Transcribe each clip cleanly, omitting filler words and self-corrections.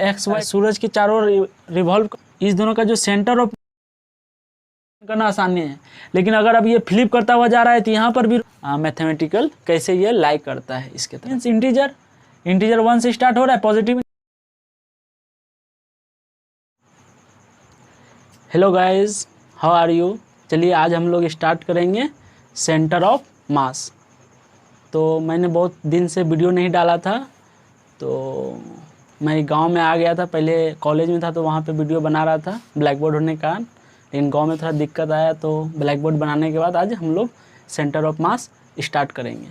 X Y सूरज के चारों ओर revolve, इस दोनों का जो सेंटर ऑफ करना आसानी है। लेकिन अगर अब ये फ्लिप करता हुआ जा रहा है तो यहाँ पर भी मैथमेटिकल कैसे ये लाइक करता है इसके तरफ। इंटीजर 1 से स्टार्ट हो रहा है positive. Hello guys, how are you. चलिए आज हम लोग स्टार्ट करेंगे सेंटर ऑफ मास। तो मैंने बहुत दिन से वीडियो नहीं डाला था, तो मैं गांव में आ गया था। पहले कॉलेज में था तो वहाँ पे वीडियो बना रहा था ब्लैक बोर्ड होने के कारण, लेकिन गांव में थोड़ा दिक्कत आया तो ब्लैक बोर्ड बनाने के बाद आज हम लोग सेंटर ऑफ मास स्टार्ट करेंगे।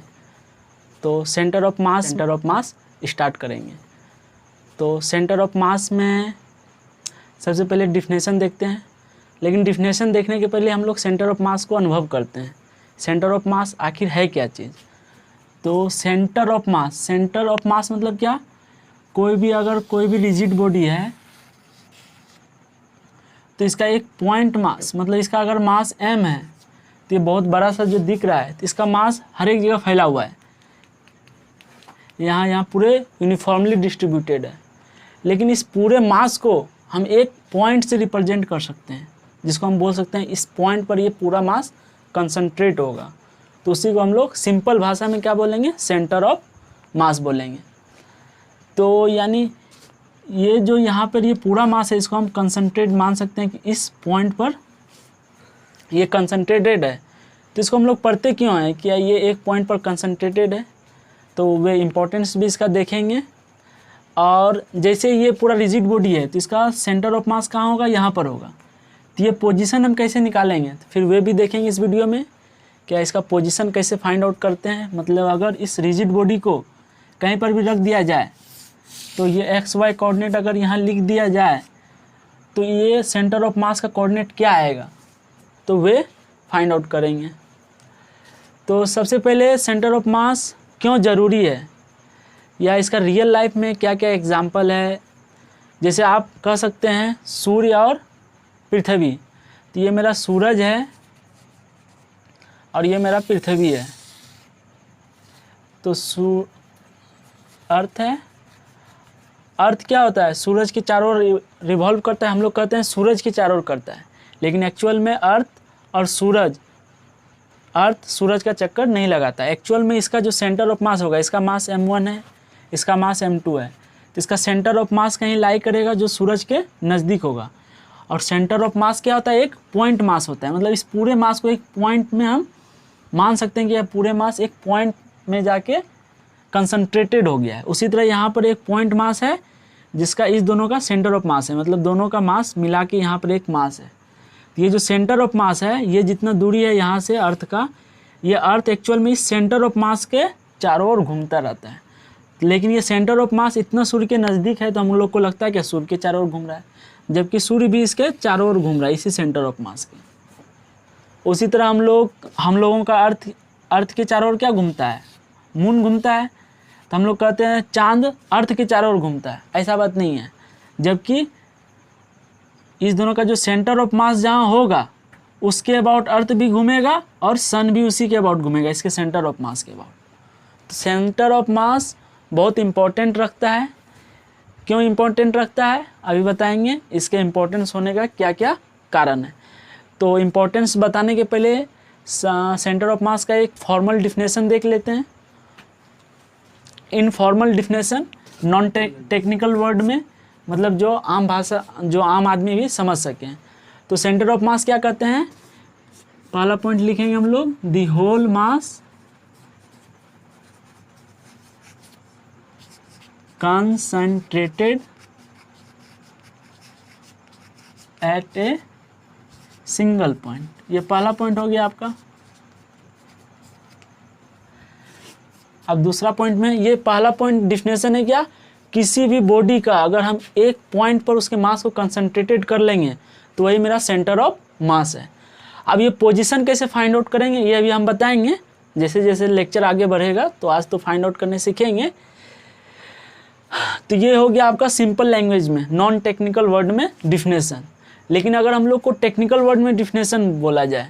तो सेंटर ऑफ मास स्टार्ट करेंगे। तो सेंटर ऑफ मास में सबसे पहले डिफिनेशन देखते हैं, लेकिन डिफिनेशन देखने के पहले हम लोग सेंटर ऑफ मास को अनुभव करते हैं। सेंटर ऑफ मास आखिर है क्या चीज़। तो सेंटर ऑफ मास मतलब क्या, अगर कोई भी रिजिड बॉडी है तो इसका एक पॉइंट मास, मतलब इसका अगर मास m है तो ये बहुत बड़ा सा जो दिख रहा है तो इसका मास हर एक जगह फैला हुआ है, यहाँ पूरे यूनिफॉर्मली डिस्ट्रीब्यूटेड है। लेकिन इस पूरे मास को हम एक पॉइंट से रिप्रेजेंट कर सकते हैं, जिसको हम बोल सकते हैं इस पॉइंट पर ये पूरा मास कंसंट्रेट होगा। तो उसी को हम लोग सिंपल भाषा में क्या बोलेंगे, सेंटर ऑफ मास बोलेंगे। तो यानी ये जो यहाँ पर ये पूरा मास है इसको हम कंसंट्रेट मान सकते हैं कि इस पॉइंट पर ये कंसंट्रेटेड है। तो इसको हम लोग पढ़ते क्यों हैं कि ये एक पॉइंट पर कंसंट्रेटेड है, तो वे इम्पोर्टेंस भी इसका देखेंगे। और जैसे ये पूरा रिजिड बॉडी है तो इसका सेंटर ऑफ मास कहाँ होगा, यहाँ पर होगा। तो ये पोजीशन हम कैसे निकालेंगे तो फिर वे भी देखेंगे इस वीडियो में, क्या इसका पोजीशन कैसे फाइंड आउट करते हैं। मतलब अगर इस रिजिड बॉडी को कहीं पर भी रख दिया जाए तो ये एक्स वाई कोऑर्डिनेट अगर यहाँ लिख दिया जाए तो ये सेंटर ऑफ मास का कोऑर्डिनेट क्या आएगा, तो वे फाइंड आउट करेंगे। तो सबसे पहले सेंटर ऑफ मास क्यों ज़रूरी है, या इसका रियल लाइफ में क्या क्या एग्जाम्पल है। जैसे आप कह सकते हैं सूर्य और पृथ्वी, तो ये मेरा सूरज है और ये मेरा पृथ्वी है। तो अर्थ है, अर्थ क्या होता है, सूरज के चारों ओर रिवॉल्व करता है। हम लोग कहते हैं सूरज के चारों ओर करता है, लेकिन एक्चुअल में अर्थ सूरज का चक्कर नहीं लगाता। एक्चुअल में इसका जो सेंटर ऑफ मास होगा, इसका मास m1 है, इसका मास m2 है, तो इसका सेंटर ऑफ मास कहीं लाई करेगा जो सूरज के नज़दीक होगा। और सेंटर ऑफ मास क्या होता है, एक पॉइंट मास होता है। मतलब इस पूरे मास को एक पॉइंट में हम मान सकते हैं कि यह पूरे मास एक पॉइंट में जाके कंसंट्रेटेड हो गया है। उसी तरह यहाँ पर एक पॉइंट मास है जिसका इस दोनों का सेंटर ऑफ मास है, मतलब दोनों का मास मिला के यहाँ पर एक मास है। ये जो सेंटर ऑफ मास है, ये जितना दूरी है यहाँ से अर्थ का, ये अर्थ एक्चुअल में इस सेंटर ऑफ मास के चारों ओर घूमता रहता है। लेकिन ये सेंटर ऑफ मास इतना सूर्य के नज़दीक है तो हम लोग को लगता है कि सूर्य के चारों ओर घूम रहा है, जबकि सूर्य भी इसके चारों ओर घूम रहा है इसी सेंटर ऑफ मास के। उसी तरह हम लोगों का अर्थ के चारों ओर क्या घूमता है, मून घूमता है। तो हम लोग कहते हैं चांद अर्थ के चारों ओर घूमता है, ऐसा बात नहीं है। जबकि इस दोनों का जो सेंटर ऑफ मास जहाँ होगा उसके अबाउट अर्थ भी घूमेगा और सन भी उसी के अबाउट घूमेगा, इसके सेंटर ऑफ मास के अबाउट। तो सेंटर ऑफ मास बहुत इम्पोर्टेंट रखता है। क्यों इम्पोर्टेंट रखता है अभी बताएंगे, इसके इम्पोर्टेंस होने का क्या क्या कारण है। तो इम्पोर्टेंस बताने के पहले सेंटर ऑफ मास का एक फॉर्मल डिफिनेशन देख लेते हैं। Informal definition non technical word में, मतलब जो आम आदमी भी समझ सकें। तो सेंटर ऑफ मास क्या कहते हैं, पहला पॉइंट लिखेंगे हम लोग, the whole mass concentrated at a single point. ये पहला पॉइंट हो गया आपका। अब दूसरा पॉइंट में, ये पहला पॉइंट डिफिनेशन है क्या, किसी भी बॉडी का अगर हम एक पॉइंट पर उसके मास को कंसंट्रेटेड कर लेंगे तो वही मेरा सेंटर ऑफ मास है। अब ये पोजीशन कैसे फाइंड आउट करेंगे ये अभी हम बताएंगे, जैसे जैसे लेक्चर आगे बढ़ेगा। तो आज तो फाइंड आउट करने सीखेंगे। तो ये हो गया आपका सिंपल लैंग्वेज में, नॉन टेक्निकल वर्ड में डिफिनेशन। लेकिन अगर हम लोग को टेक्निकल वर्ड में डिफिनेशन बोला जाए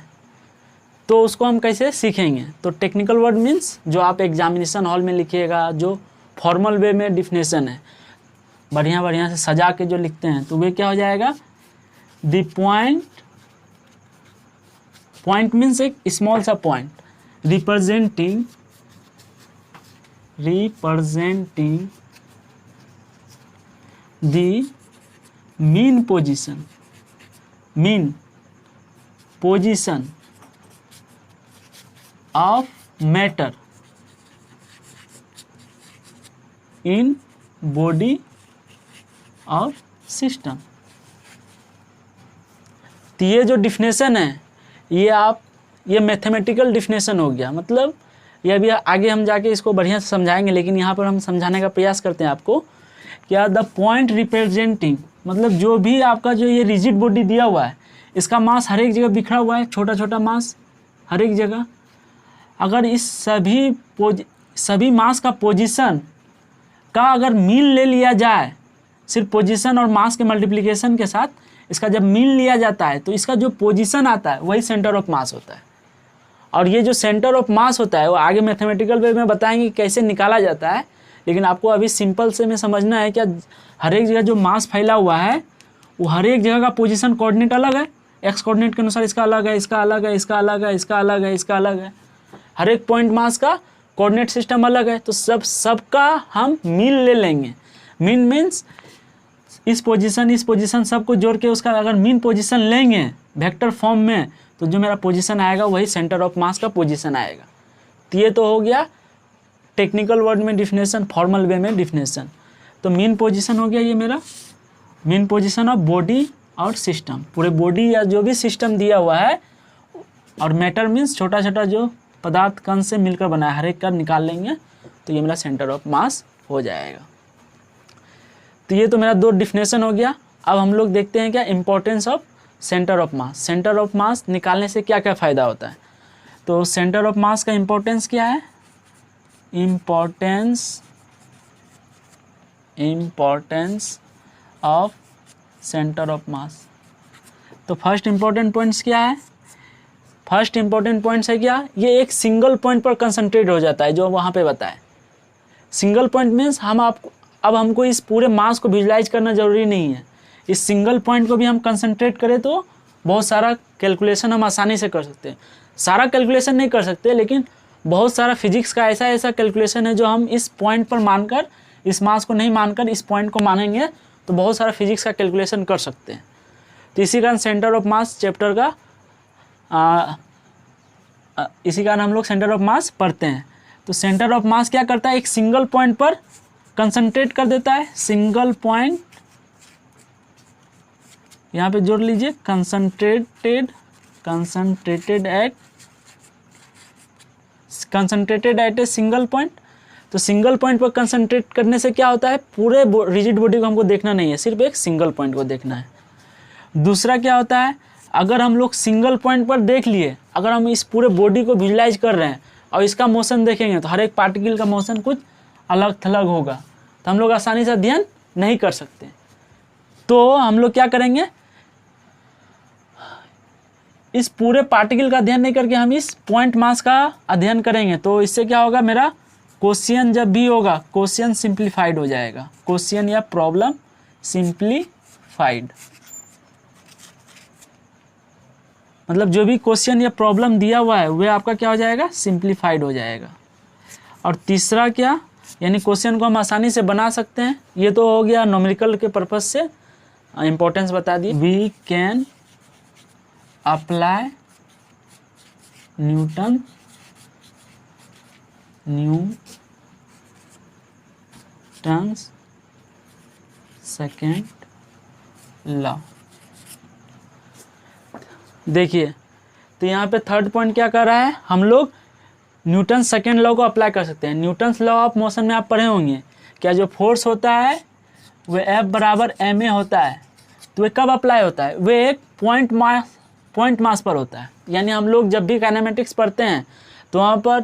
तो उसको हम कैसे सीखेंगे। तो टेक्निकल वर्ड मीन्स जो आप एग्जामिनेशन हॉल में लिखिएगा, जो फॉर्मल वे में डिफिनेशन है। बढ़िया बढ़िया से सजा के जो लिखते हैं, तो वे क्या हो जाएगा, द पॉइंट मीन्स एक स्मॉल सा point, representing the mean position of matter in body और सिस्टम। तो ये जो डिफिनेशन है ये मैथमेटिकल डिफिनेशन हो गया, मतलब ये अभी आगे हम जाके इसको बढ़िया से समझाएंगे, लेकिन यहाँ पर हम समझाने का प्रयास करते हैं आपको। क्या द पॉइंट रिप्रेजेंटिंग, मतलब जो भी आपका जो ये रिजिड बॉडी दिया हुआ है, इसका मास हर एक जगह बिखरा हुआ है, छोटा छोटा मास हर एक जगह। अगर इस सभी मास का पोजीशन का अगर मीन ले लिया जाए, सिर्फ पोजीशन और मास के मल्टीप्लिकेशन के साथ इसका जब मीन लिया जाता है, तो इसका जो पोजीशन आता है वही सेंटर ऑफ मास होता है। और ये जो सेंटर ऑफ मास होता है वो आगे मैथमेटिकल वे में बताएंगे कैसे निकाला जाता है, लेकिन आपको अभी सिंपल से में समझना है क्या हर एक जगह जो मास फैला हुआ है वो हर एक जगह का पोजीशन कोऑर्डिनेट अलग है, एक्स कोऑर्डिनेट के अनुसार इसका अलग है, इसका अलग है, इसका अलग है, इसका अलग है, इसका अलग है, हर एक पॉइंट मास का कोऑर्डिनेट सिस्टम अलग है। तो सबका हम मीन ले लेंगे। मीन मीन्स इस पोजीशन सबको जोड़ के उसका अगर मीन पोजीशन लेंगे वेक्टर फॉर्म में, तो जो मेरा पोजीशन आएगा वही सेंटर ऑफ मास का पोजीशन आएगा। तो ये तो हो गया टेक्निकल वर्ड में डिफिनेशन, फॉर्मल वे में डिफिनेशन। तो मीन पोजीशन हो गया ये मेरा मीन पोजीशन ऑफ बॉडी और सिस्टम, पूरे बॉडी या जो भी सिस्टम दिया हुआ है। और मैटर मीन्स छोटा छोटा जो पदार्थ कण से मिलकर बना है, हर एक का निकाल लेंगे तो ये मेरा सेंटर ऑफ मास हो जाएगा। तो ये तो मेरा दो डिफिनेशन हो गया। अब हम लोग देखते हैं क्या importance of centre of mass. Centre of मास निकालने से क्या क्या फ़ायदा होता है। तो सेंटर ऑफ मास का इंपॉर्टेंस क्या है, इम्पोर्टेंस ऑफ सेंटर ऑफ मास। तो फर्स्ट इंपॉर्टेंट पॉइंट्स क्या है, फर्स्ट इंपॉर्टेंट पॉइंट्स है क्या, ये एक सिंगल पॉइंट पर कंसंट्रेट हो जाता है, जो वहाँ पे बताए। सिंगल पॉइंट मीन्स अब हमको इस पूरे मास को विजुलाइज करना ज़रूरी नहीं है, इस सिंगल पॉइंट को भी हम कंसंट्रेट करें तो बहुत सारा कैलकुलेशन हम आसानी से कर सकते हैं। सारा कैलकुलेशन नहीं कर सकते, लेकिन बहुत सारा फिजिक्स का ऐसा कैलकुलेशन है जो हम इस पॉइंट पर मानकर, इस मास को नहीं मानकर इस पॉइंट को मानेंगे तो बहुत सारा फिजिक्स का कैलकुलेशन कर सकते हैं। तो इसी कारण सेंटर ऑफ मास चैप्टर का इसी कारण हम लोग सेंटर ऑफ मास पढ़ते हैं। तो सेंटर ऑफ मास क्या करता है, एक सिंगल पॉइंट पर कंसंट्रेट कर देता है। सिंगल पॉइंट यहाँ पे जोड़ लीजिए, concentrated at a single point. तो सिंगल पॉइंट पर कंसंट्रेट करने से क्या होता है, पूरे रिजिड बॉडी को हमको देखना नहीं है, सिर्फ एक सिंगल पॉइंट को देखना है। दूसरा क्या होता है, अगर हम लोग सिंगल पॉइंट पर देख लिए, अगर हम इस पूरे बॉडी को विजुलाइज कर रहे हैं और इसका मोशन देखेंगे तो हर एक पार्टिकल का मोशन कुछ अलग थलग होगा, तो हम लोग आसानी से अध्ययन नहीं कर सकते। तो हम लोग क्या करेंगे, इस पूरे पार्टिकल का अध्ययन नहीं करके हम इस पॉइंट मास का अध्ययन करेंगे। तो इससे क्या होगा, मेरा क्वेश्चन जब भी होगा, क्वेश्चन सिंप्लीफाइड हो जाएगा, क्वेश्चन या प्रॉब्लम सिंप्लीफाइड, मतलब जो भी क्वेश्चन या प्रॉब्लम दिया हुआ है वह आपका क्या हो जाएगा, सिंप्लीफाइड हो जाएगा। और तीसरा क्या, यानी क्वेश्चन को हम आसानी से बना सकते हैं। ये तो हो गया न्यूमेरिकल के पर्पज से इंपॉर्टेंस बता दी। We can apply Newton's second law. देखिए तो यहाँ पे थर्ड पॉइंट क्या कर रहा है, हम लोग न्यूटन सेकेंड लॉ को अप्लाई कर सकते हैं। न्यूटन्स लॉ ऑफ मोशन में आप पढ़े होंगे, क्या जो फोर्स होता है वह F बराबर ma होता है। तो वह कब अप्लाई होता है, वह एक पॉइंट मास पर होता है। यानी हम लोग जब भी काइनेमेटिक्स पढ़ते हैं तो वहाँ पर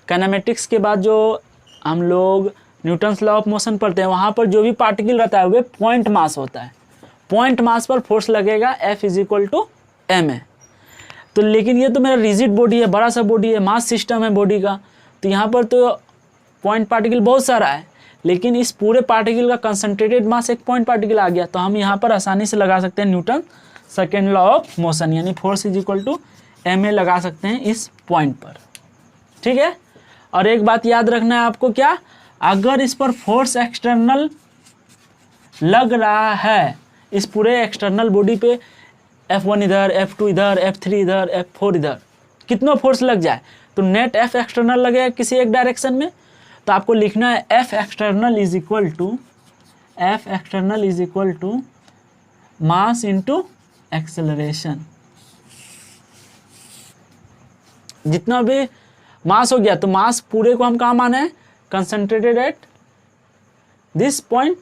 काइनेमेटिक्स के बाद जो हम लोग न्यूटन्स लॉ ऑफ मोशन पढ़ते हैं, वहाँ पर जो भी पार्टिकल रहता है वह पॉइंट मास होता है। पॉइंट मास पर फोर्स लगेगा F = ma। तो लेकिन ये तो मेरा रिजिड बॉडी है, बड़ा सा बॉडी है, मास सिस्टम है बॉडी का, तो यहाँ पर तो पॉइंट पार्टिकल बहुत सारा है, लेकिन इस पूरे पार्टिकल का कंसंट्रेटेड मास एक पॉइंट पार्टिकल आ गया, तो हम यहाँ पर आसानी से लगा सकते हैं Newton second law of motion, यानी force is equal to ma लगा सकते हैं इस पॉइंट पर। ठीक है, और एक बात याद रखना है आपको, क्या, अगर इस पर फोर्स एक्सटर्नल लग रहा है, इस पूरे एक्सटर्नल बॉडी पे F1 इधर, F2 इधर, F3 इधर, F4 इधर, कितना फोर्स लग जाए तो नेट F एक्सटर्नल लगेगा किसी एक डायरेक्शन में, तो आपको लिखना है F external is equal to mass into acceleration. जितना भी मास हो गया, तो मास पूरे को हम कहाँ माने हैं, कंसंट्रेटेड एट दिस पॉइंट,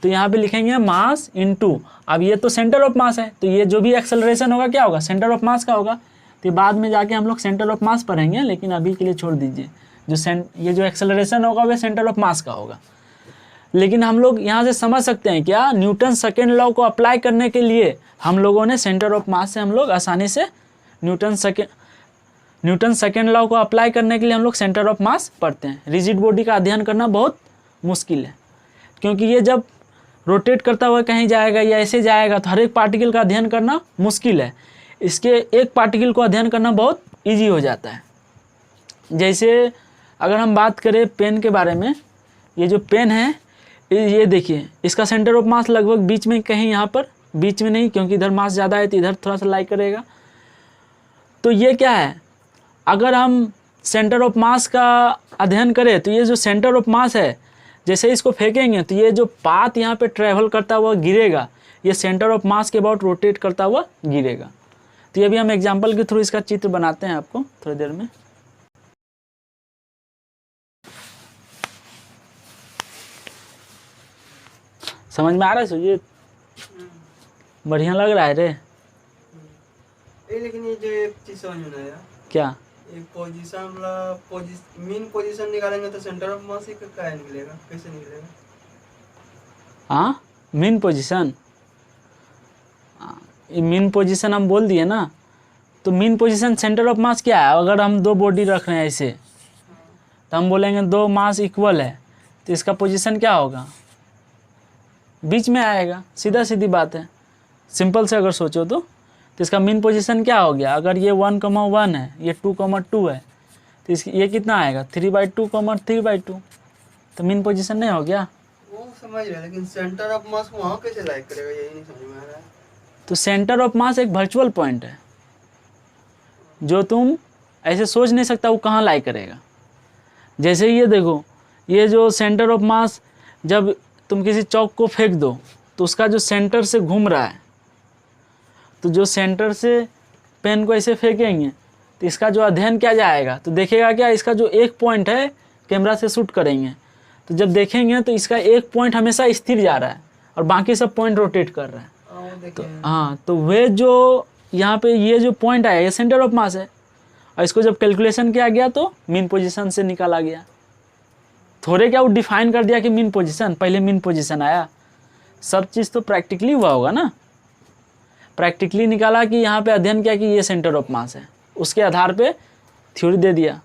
तो यहाँ पे लिखेंगे मास इनटू, अब ये तो सेंटर ऑफ मास है, तो ये जो भी एक्सेलरेशन होगा क्या होगा, सेंटर ऑफ मास का होगा। तो बाद में जाके हम लोग सेंटर ऑफ मास पढ़ेंगे, लेकिन अभी के लिए छोड़ दीजिए, ये जो एक्सेलरेशन होगा वह सेंटर ऑफ मास का होगा। लेकिन हम लोग यहाँ से समझ सकते हैं क्या, न्यूटन सेकेंड लॉ को अप्लाई करने के लिए हम लोगों ने सेंटर ऑफ मास से हम लोग आसानी से न्यूटन सेकेंड लॉ को अप्लाई करने के लिए हम लोग सेंटर ऑफ मास पढ़ते हैं। रिजिड बॉडी का अध्ययन करना बहुत मुश्किल है, क्योंकि ये जब रोटेट करता हुआ कहीं जाएगा या ऐसे जाएगा, तो हर एक पार्टिकल का अध्ययन करना मुश्किल है। इसके एक पार्टिकल को अध्ययन करना बहुत ईजी हो जाता है। जैसे अगर हम बात करें पेन के बारे में, ये जो पेन है, ये देखिए, इसका सेंटर ऑफ मास लगभग बीच में कहीं, यहाँ पर बीच में नहीं, क्योंकि इधर मास ज़्यादा है तो इधर थोड़ा सा लाई करेगा। तो ये क्या है, अगर हम सेंटर ऑफ मास का अध्ययन करें, तो ये जो सेंटर ऑफ मास है, जैसे इसको फेंकेंगे तो ये जो पाथ यहाँ पे ट्रैवल करता हुआ गिरेगा, ये सेंटर ऑफ मास के अबाउट रोटेट करता हुआ गिरेगा। तो ये भी हम एग्जांपल के थ्रू इसका चित्र बनाते हैं आपको थोड़ी देर में। समझ में आ रहा है ये बढ़िया लग रहा है रे। लेकिन ये जो एक चीज समझ में आया, क्या, एक मीन पोजीशन निकालेंगे तो सेंटर ऑफ मास ही क्या निकलेगा, कैसे निकलेगा? हाँ, मीन पोजीशन, ये मीन पोजीशन हम बोल दिए ना, तो मीन पोजीशन सेंटर ऑफ मास क्या है, अगर हम दो बॉडी रख रहे हैं ऐसे, तो हम बोलेंगे दो मास इक्वल है, तो इसका पोजीशन क्या होगा, बीच में आएगा, सीधा सीधी बात है। सिंपल से अगर सोचो तो इसका मीन पोजीशन क्या हो गया, अगर ये 1,1 है, ये 2,2 है, तो इसकी ये कितना आएगा 3/2, 3/2, तो मीन पोजीशन नहीं हो गया। वो समझ रहे, लेकिन सेंटर ऑफ मास वहाँ कैसे लाइक करेगा, यही नहीं समझ में आ रहा है। तो सेंटर ऑफ मास एक वर्चुअल पॉइंट है, जो तुम ऐसे सोच नहीं सकता वो कहाँ लाई करेगा। जैसे ये देखो, ये जो सेंटर ऑफ मास, जब तुम किसी चौक को फेंक दो तो उसका जो सेंटर से घूम रहा है, तो जो सेंटर से पेन को ऐसे फेंकेंगे तो इसका जो अध्ययन क्या जाएगा, तो देखेगा क्या, इसका जो एक पॉइंट है कैमरा से शूट करेंगे, तो जब देखेंगे तो इसका एक पॉइंट हमेशा स्थिर जा रहा है और बाकी सब पॉइंट रोटेट कर रहा है। तो हाँ, तो वे जो यहाँ पे ये जो पॉइंट आया ये सेंटर ऑफ मास है, और इसको जब कैलकुलेशन किया गया तो मीन पोजीशन से निकाला गया। थोड़े क्या वो डिफाइन कर दिया कि मीन पोजीशन, पहले मीन पोजीशन आया, सब चीज़ तो प्रैक्टिकली हुआ होगा ना। प्रैक्टिकली निकाला कि यहाँ पे अध्ययन किया कि ये सेंटर ऑफ मास है, उसके आधार पे थ्योरी दे दिया।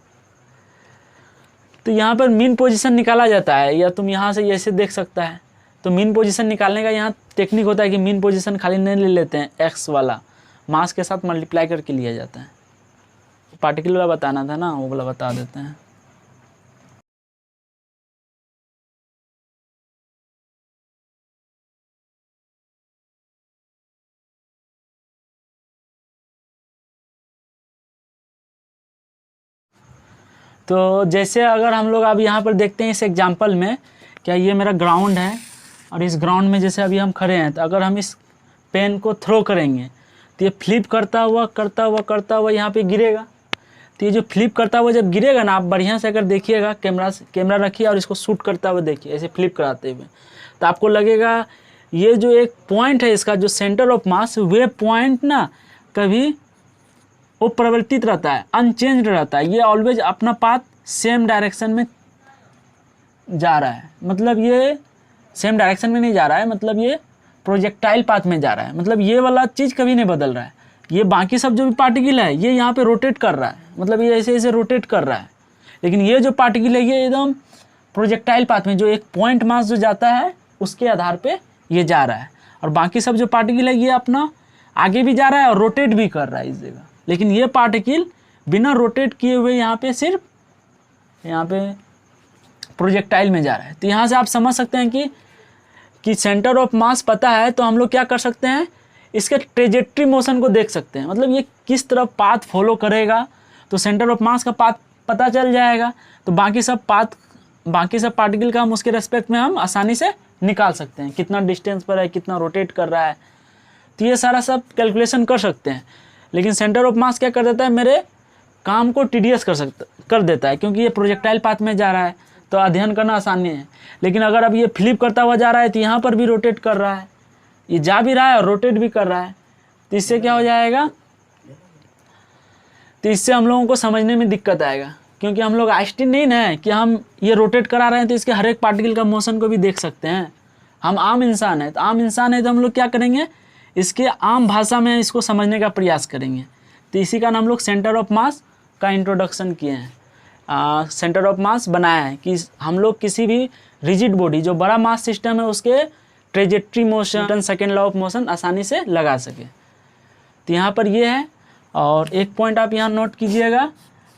तो यहाँ पर मीन पोजीशन निकाला जाता है, या तुम यहाँ से ऐसे देख सकता है। तो मीन पोजीशन निकालने का यहाँ टेक्निक होता है कि मीन पोजीशन खाली नहीं ले लेते हैं, एक्स वाला मास के साथ मल्टीप्लाई करके लिया जाता है। पार्टिकल वाला बताना था ना, वो वाला बता देते हैं। तो जैसे अगर हम लोग अब यहाँ पर देखते हैं इस एग्जांपल में, क्या ये मेरा ग्राउंड है और इस ग्राउंड में जैसे अभी हम खड़े हैं, तो अगर हम इस पेन को थ्रो करेंगे तो ये फ्लिप करता हुआ यहाँ पे गिरेगा। तो ये जो फ्लिप करता हुआ जब गिरेगा ना, आप बढ़िया से अगर देखिएगा, कैमरा रखिए और इसको शूट करता हुआ देखिए, ऐसे फ्लिप कराते हुए, तो आपको लगेगा ये जो एक पॉइंट है इसका जो centre of mass, way point ना कभी वो परिवर्तित रहता है, अनचेंज्ड रहता है। ये ऑलवेज अपना पाथ सेम डायरेक्शन में जा रहा है, मतलब ये सेम डायरेक्शन में नहीं जा रहा है, मतलब ये प्रोजेक्टाइल पाथ में जा रहा है, मतलब ये वाला चीज़ कभी नहीं बदल रहा है। ये बाकी सब जो भी पार्टिकल है ये यहाँ पे रोटेट कर रहा है, मतलब ये ऐसे ऐसे रोटेट कर रहा है, लेकिन ये जो पार्टिकल है ये एकदम प्रोजेक्टाइल पाथ में जो एक पॉइंट मास जो जाता है उसके आधार पे ये जा रहा है, और बाकी सब जो पार्टिकल है ये अपना आगे भी जा रहा है और रोटेट भी कर रहा है इस जगह। लेकिन ये पार्टिकल बिना रोटेट किए हुए यहाँ पे सिर्फ यहाँ पे प्रोजेक्टाइल में जा रहा है। तो यहाँ से आप समझ सकते हैं कि सेंटर ऑफ मास पता है तो हम लोग क्या कर सकते हैं, इसके ट्रेजेक्ट्री मोशन को देख सकते हैं, मतलब ये किस तरफ पाथ फॉलो करेगा, तो सेंटर ऑफ मास का पाथ पता चल जाएगा। तो बाकी सब पार्टिकल का हम उसके रेस्पेक्ट में हम आसानी से निकाल सकते हैं, कितना डिस्टेंस पर है, कितना रोटेट कर रहा है, तो ये सारा सब कैलकुलेशन कर सकते हैं। लेकिन सेंटर ऑफ मास क्या कर देता है, मेरे काम को टीडियस कर देता है, क्योंकि ये प्रोजेक्टाइल पाथ में जा रहा है तो अध्ययन करना आसानी है। लेकिन अगर अब ये फ्लिप करता हुआ जा रहा है तो यहाँ पर भी रोटेट कर रहा है, ये जा भी रहा है और रोटेट भी कर रहा है, तो इससे क्या हो जाएगा, तो इससे हम लोगों को समझने में दिक्कत आएगा, क्योंकि हम लोग आइंस्टीन नहीं ना है कि हम ये रोटेट करा रहे हैं तो इसके हर एक पार्टिकल का मोशन को भी देख सकते हैं। हम आम इंसान है, तो हम लोग क्या करेंगे, इसके आम भाषा में इसको समझने का प्रयास करेंगे। तो इसी कारण हम लोग सेंटर ऑफ मास का इंट्रोडक्शन किए हैं, सेंटर ऑफ मास बनाया है कि हम लोग किसी भी रिजिड बॉडी जो बड़ा मास सिस्टम है उसके trajectory motion, second law of motion आसानी से लगा सके। तो यहाँ पर ये है, और एक पॉइंट आप यहाँ नोट कीजिएगा,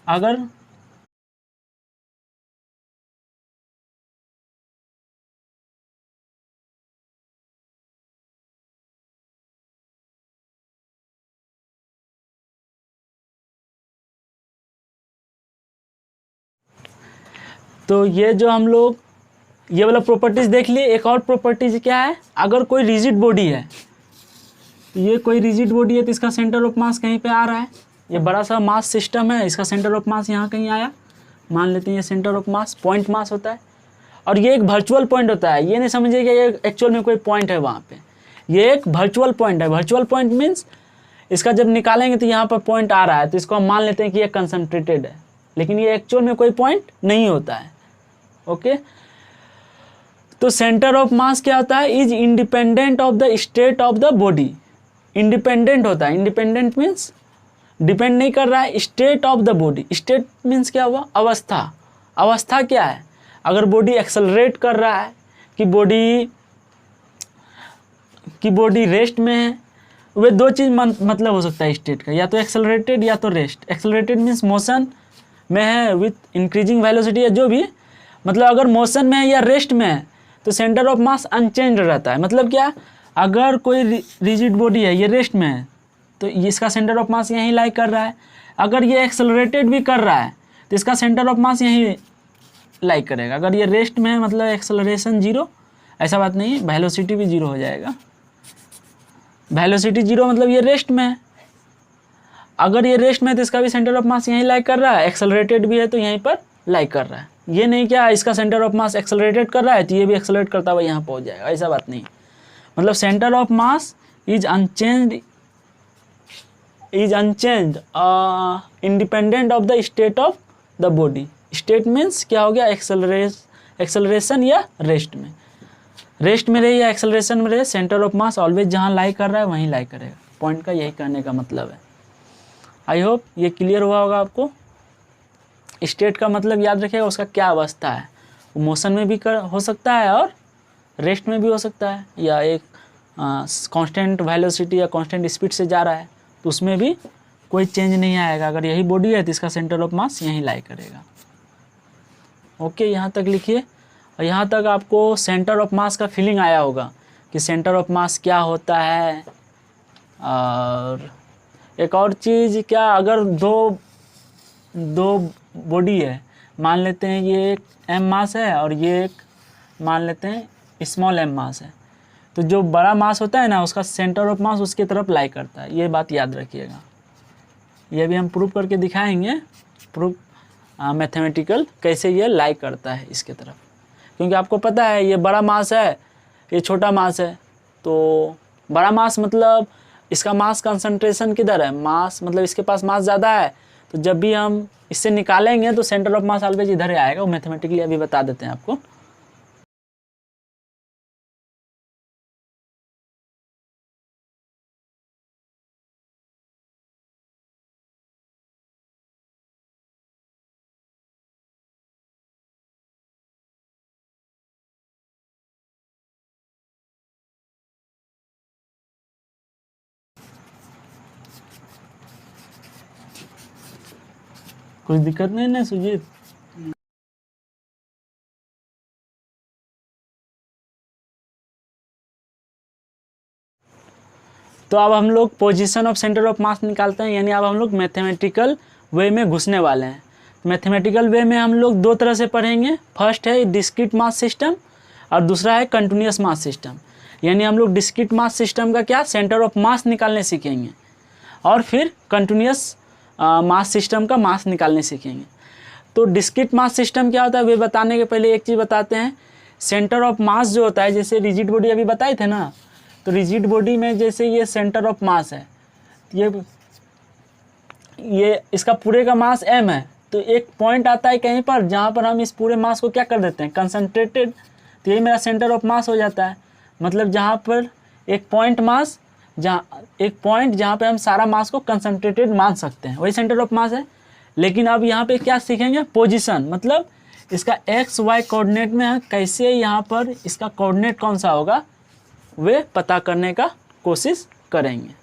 अगर तो ये जो हम लोग ये वाला प्रॉपर्टीज देख लिए। एक और प्रॉपर्टीज क्या है, अगर कोई रिजिड बॉडी है, तो ये कोई रिजिड बॉडी है तो इसका सेंटर ऑफ मास कहीं पे आ रहा है, ये बड़ा सा मास सिस्टम है, इसका सेंटर ऑफ मास यहाँ कहीं आया, मान लेते हैं ये centre of mass point mass होता है, और ये एक वर्चुअल पॉइंट होता है, ये नहीं समझिए कि ये एक्चुअल में कोई पॉइंट है वहाँ पे, ये एक वर्चुअल पॉइंट है। वर्चुअल पॉइंट मीन्स इसका जब निकालेंगे तो यहाँ पर पॉइंट आ रहा है, तो इसको हम मान लेते हैं कि ये कंसंट्रेटेड है, लेकिन ये एक्चुअल में कोई पॉइंट नहीं होता है। ओके, तो सेंटर ऑफ मास क्या होता है, is independent of the state of the body. Independent होता है, इंडिपेंडेंट मीन्स डिपेंड नहीं कर रहा है, state of the body. State means क्या हुआ, अवस्था। अवस्था क्या है, अगर बॉडी एक्सेलरेट कर रहा है कि बॉडी रेस्ट में है, वे दो चीज़ मतलब हो सकता है स्टेट का, या तो एक्सेलरेटेड या तो रेस्ट। एक्सेलरेटेड मीन्स मोशन में है विथ इंक्रीजिंग वेलोसिटी, या जो भी, मतलब अगर मोशन में है या रेस्ट में है तो सेंटर ऑफ मास अनचेंज रहता है। मतलब क्या, अगर कोई रिजिड बॉडी है, ये रेस्ट में है, तो इसका सेंटर ऑफ मास यहीं लाई कर रहा है। अगर ये एक्सेलरेटेड भी कर रहा है तो इसका सेंटर ऑफ मास यहीं लाई करेगा। अगर ये रेस्ट में है मतलब एक्सेलरेशन जीरो, ऐसा बात नहीं है, वेलोसिटी भी जीरो हो जाएगा। वेलोसिटी जीरो मतलब ये रेस्ट में है, अगर ये रेस्ट में है तो इसका भी सेंटर ऑफ मास यहीं लाई कर रहा है, एक्सेलरेटेड भी है तो यहीं पर लाई कर रहा है। ये नहीं क्या इसका सेंटर ऑफ मास एक्सेलरेटेड कर रहा है तो ये भी एक्सेलरेट करता हुआ यहाँ पहुँच जाएगा, ऐसा बात नहीं। मतलब centre of mass is unchanged independent of the state of the body. State means क्या हो गया, एक्सेलरेशन या रेस्ट में। रेस्ट में रहे या एक्सेलरेशन में रहे, सेंटर ऑफ मास ऑलवेज जहाँ लाई कर रहा है वहीं लाई करेगा। पॉइंट का यही कहने का मतलब है। आई होप ये क्लियर हुआ होगा आपको। स्टेट का मतलब याद रखिएगा, उसका क्या अवस्था है, वो मोशन में भी हो सकता है और रेस्ट में भी हो सकता है, या एक कांस्टेंट वेलोसिटी या कांस्टेंट स्पीड से जा रहा है तो उसमें भी कोई चेंज नहीं आएगा। अगर यही बॉडी है तो इसका सेंटर ऑफ मास यहीं लाई करेगा। ओके, यहाँ तक लिखिए। और यहाँ तक आपको सेंटर ऑफ मास का फीलिंग आया होगा कि सेंटर ऑफ मास क्या होता है। और एक और चीज़ क्या, अगर दो बॉडी है, मान लेते हैं ये एक एम मास है और ये एक मान लेते हैं स्मॉल एम मास है, तो जो बड़ा मास होता है ना उसका सेंटर ऑफ मास उसकी तरफ लाई करता है। ये बात याद रखिएगा, ये भी हम प्रूव करके दिखाएंगे, प्रूफ मैथमेटिकल कैसे ये लाई करता है इसके तरफ। क्योंकि आपको पता है ये बड़ा मास है, ये छोटा मास है, तो बड़ा मास मतलब इसका मास कंसंट्रेशन किधर है, मास मतलब इसके पास मास ज़्यादा है, तो जब भी हम इससे निकालेंगे तो सेंटर ऑफ मास ऑलवेज इधर ही आएगा। वो मैथमेटिकली अभी बता देते हैं आपको। कुछ दिक्कत नहीं ना सुजीत? तो अब हम लोग पोजीशन ऑफ सेंटर ऑफ मास निकालते हैं, यानी अब हम लोग मैथमेटिकल वे में घुसने वाले हैं। मैथमेटिकल वे में हम लोग दो तरह से पढ़ेंगे, फर्स्ट है डिस्क्रीट मास सिस्टम और दूसरा है कंटिन्यूस मास सिस्टम। यानी हम लोग डिस्क्रीट मास सिस्टम का क्या सेंटर ऑफ मास निकालने सीखेंगे और फिर कंटिन्यूस मास सिस्टम का मास निकालने सीखेंगे। तो डिस्क्रीट मास सिस्टम क्या होता है वे बताने के पहले एक चीज़ बताते हैं, सेंटर ऑफ मास जो होता है, जैसे रिजिड बॉडी अभी बताए थे ना, तो रिजिड बॉडी में जैसे ये सेंटर ऑफ मास है, ये इसका पूरे का मास m है, तो एक पॉइंट आता है कहीं पर जहाँ पर हम इस पूरे मास को क्या कर देते हैं कंसंट्रेटेड, तो यही मेरा सेंटर ऑफ मास हो जाता है। मतलब जहाँ पर एक पॉइंट मास, जहाँ पे हम सारा मास को कंसंट्रेटेड मान सकते हैं, वही सेंटर ऑफ मास है। लेकिन अब यहाँ पे क्या सीखेंगे, पोजीशन, मतलब इसका एक्स वाई कोऑर्डिनेट में है, कैसे यहाँ पर इसका कोऑर्डिनेट कौन सा होगा वे पता करने का कोशिश करेंगे।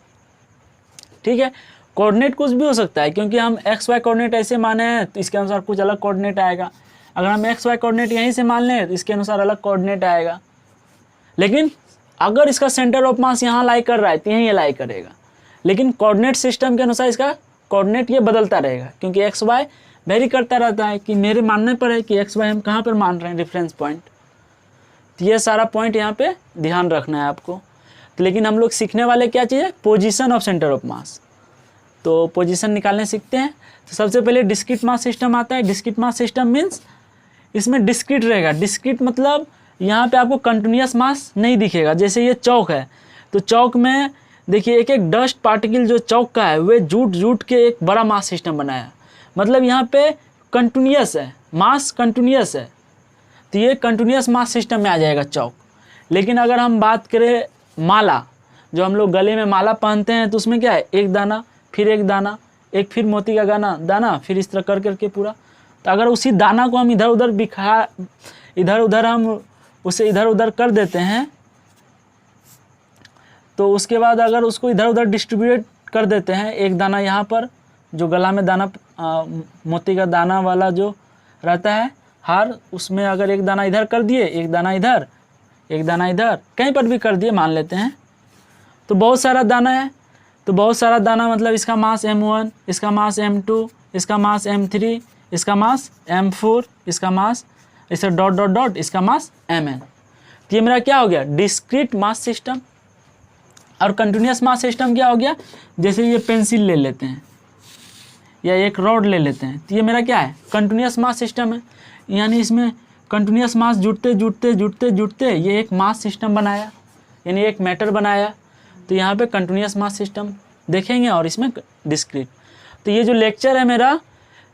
ठीक है, कोऑर्डिनेट कुछ भी हो सकता है, क्योंकि हम एक्स वाई कोऑर्डिनेट ऐसे माने हैं तो इसके अनुसार कुछ अलग कोऑर्डिनेट आएगा। अगर हम एक्स वाई कोऑर्डिनेट यहीं से मान लें तो इसके अनुसार अलग कोऑर्डिनेट आएगा। लेकिन अगर इसका सेंटर ऑफ मास यहाँ लाई कर रहा है तो यहीं ये लाई करेगा, लेकिन कोऑर्डिनेट सिस्टम के अनुसार इसका कोऑर्डिनेट ये बदलता रहेगा, क्योंकि एक्स वाई वेरी करता रहता है। कि मेरे मानने पर है कि एक्स वाई हम कहाँ पर मान रहे हैं, रेफरेंस पॉइंट। तो ये सारा पॉइंट यहाँ पे ध्यान रखना है आपको। तो लेकिन हम लोग सीखने वाले क्या चीज़ है, पोजीशन ऑफ सेंटर ऑफ मास। तो पोजीशन निकालने सीखते हैं। तो सबसे पहले डिस्क्रीट मास सिस्टम आता है। डिस्क्रीट मास सिस्टम मीन्स इसमें डिस्क्रीट रहेगा। डिस्क्रीट मतलब यहाँ पे आपको कंटिन्यूस मास नहीं दिखेगा। जैसे ये चौक है, तो चौक में देखिए एक एक डस्ट पार्टिकल जो चौक का है वे जूट के एक बड़ा मास सिस्टम बनाया, मतलब यहाँ पे कंटिन्यूस है, मास कंटिन्यूस है, तो ये कंटिन्यूस मास सिस्टम में आ जाएगा चौक। लेकिन अगर हम बात करें माला, जो हम लोग गले में माला पहनते हैं, तो उसमें क्या है, एक दाना फिर एक दाना, एक फिर मोती का दाना, फिर इस तरह कर करके पूरा। तो अगर उसी दाना को हम इधर उधर हम उसे इधर उधर कर देते हैं, तो उसके बाद अगर उसको इधर उधर डिस्ट्रीब्यूट कर देते हैं, एक दाना यहाँ पर जो गला में दाना मोती का दाना वाला जो रहता है हार, उसमें अगर एक दाना इधर कर दिए, एक दाना इधर, एक दाना इधर, कहीं पर भी कर दिए मान लेते हैं, तो बहुत सारा दाना है। तो बहुत सारा दाना मतलब इसका मास m1, इसका मास m2, इसका मास m3, इसका मास m4, इसका मास इसे डॉट डॉट डॉट, इसका मास mn। तो ये मेरा क्या हो गया, डिस्क्रीट मास सिस्टम। और कंटिन्यूस मास सिस्टम क्या हो गया, जैसे ये पेंसिल ले लेते हैं या एक रॉड ले लेते हैं, तो ये मेरा क्या है, कंटिन्यूस मास सिस्टम है। यानी इसमें कंटिन्यूस मास जुड़ते ये एक मास सिस्टम बनाया, यानी एक मैटर बनाया। तो यहाँ पे कंटिन्यूस मास सिस्टम देखेंगे और इसमें डिस्क्रीट। तो ये जो लेक्चर है मेरा,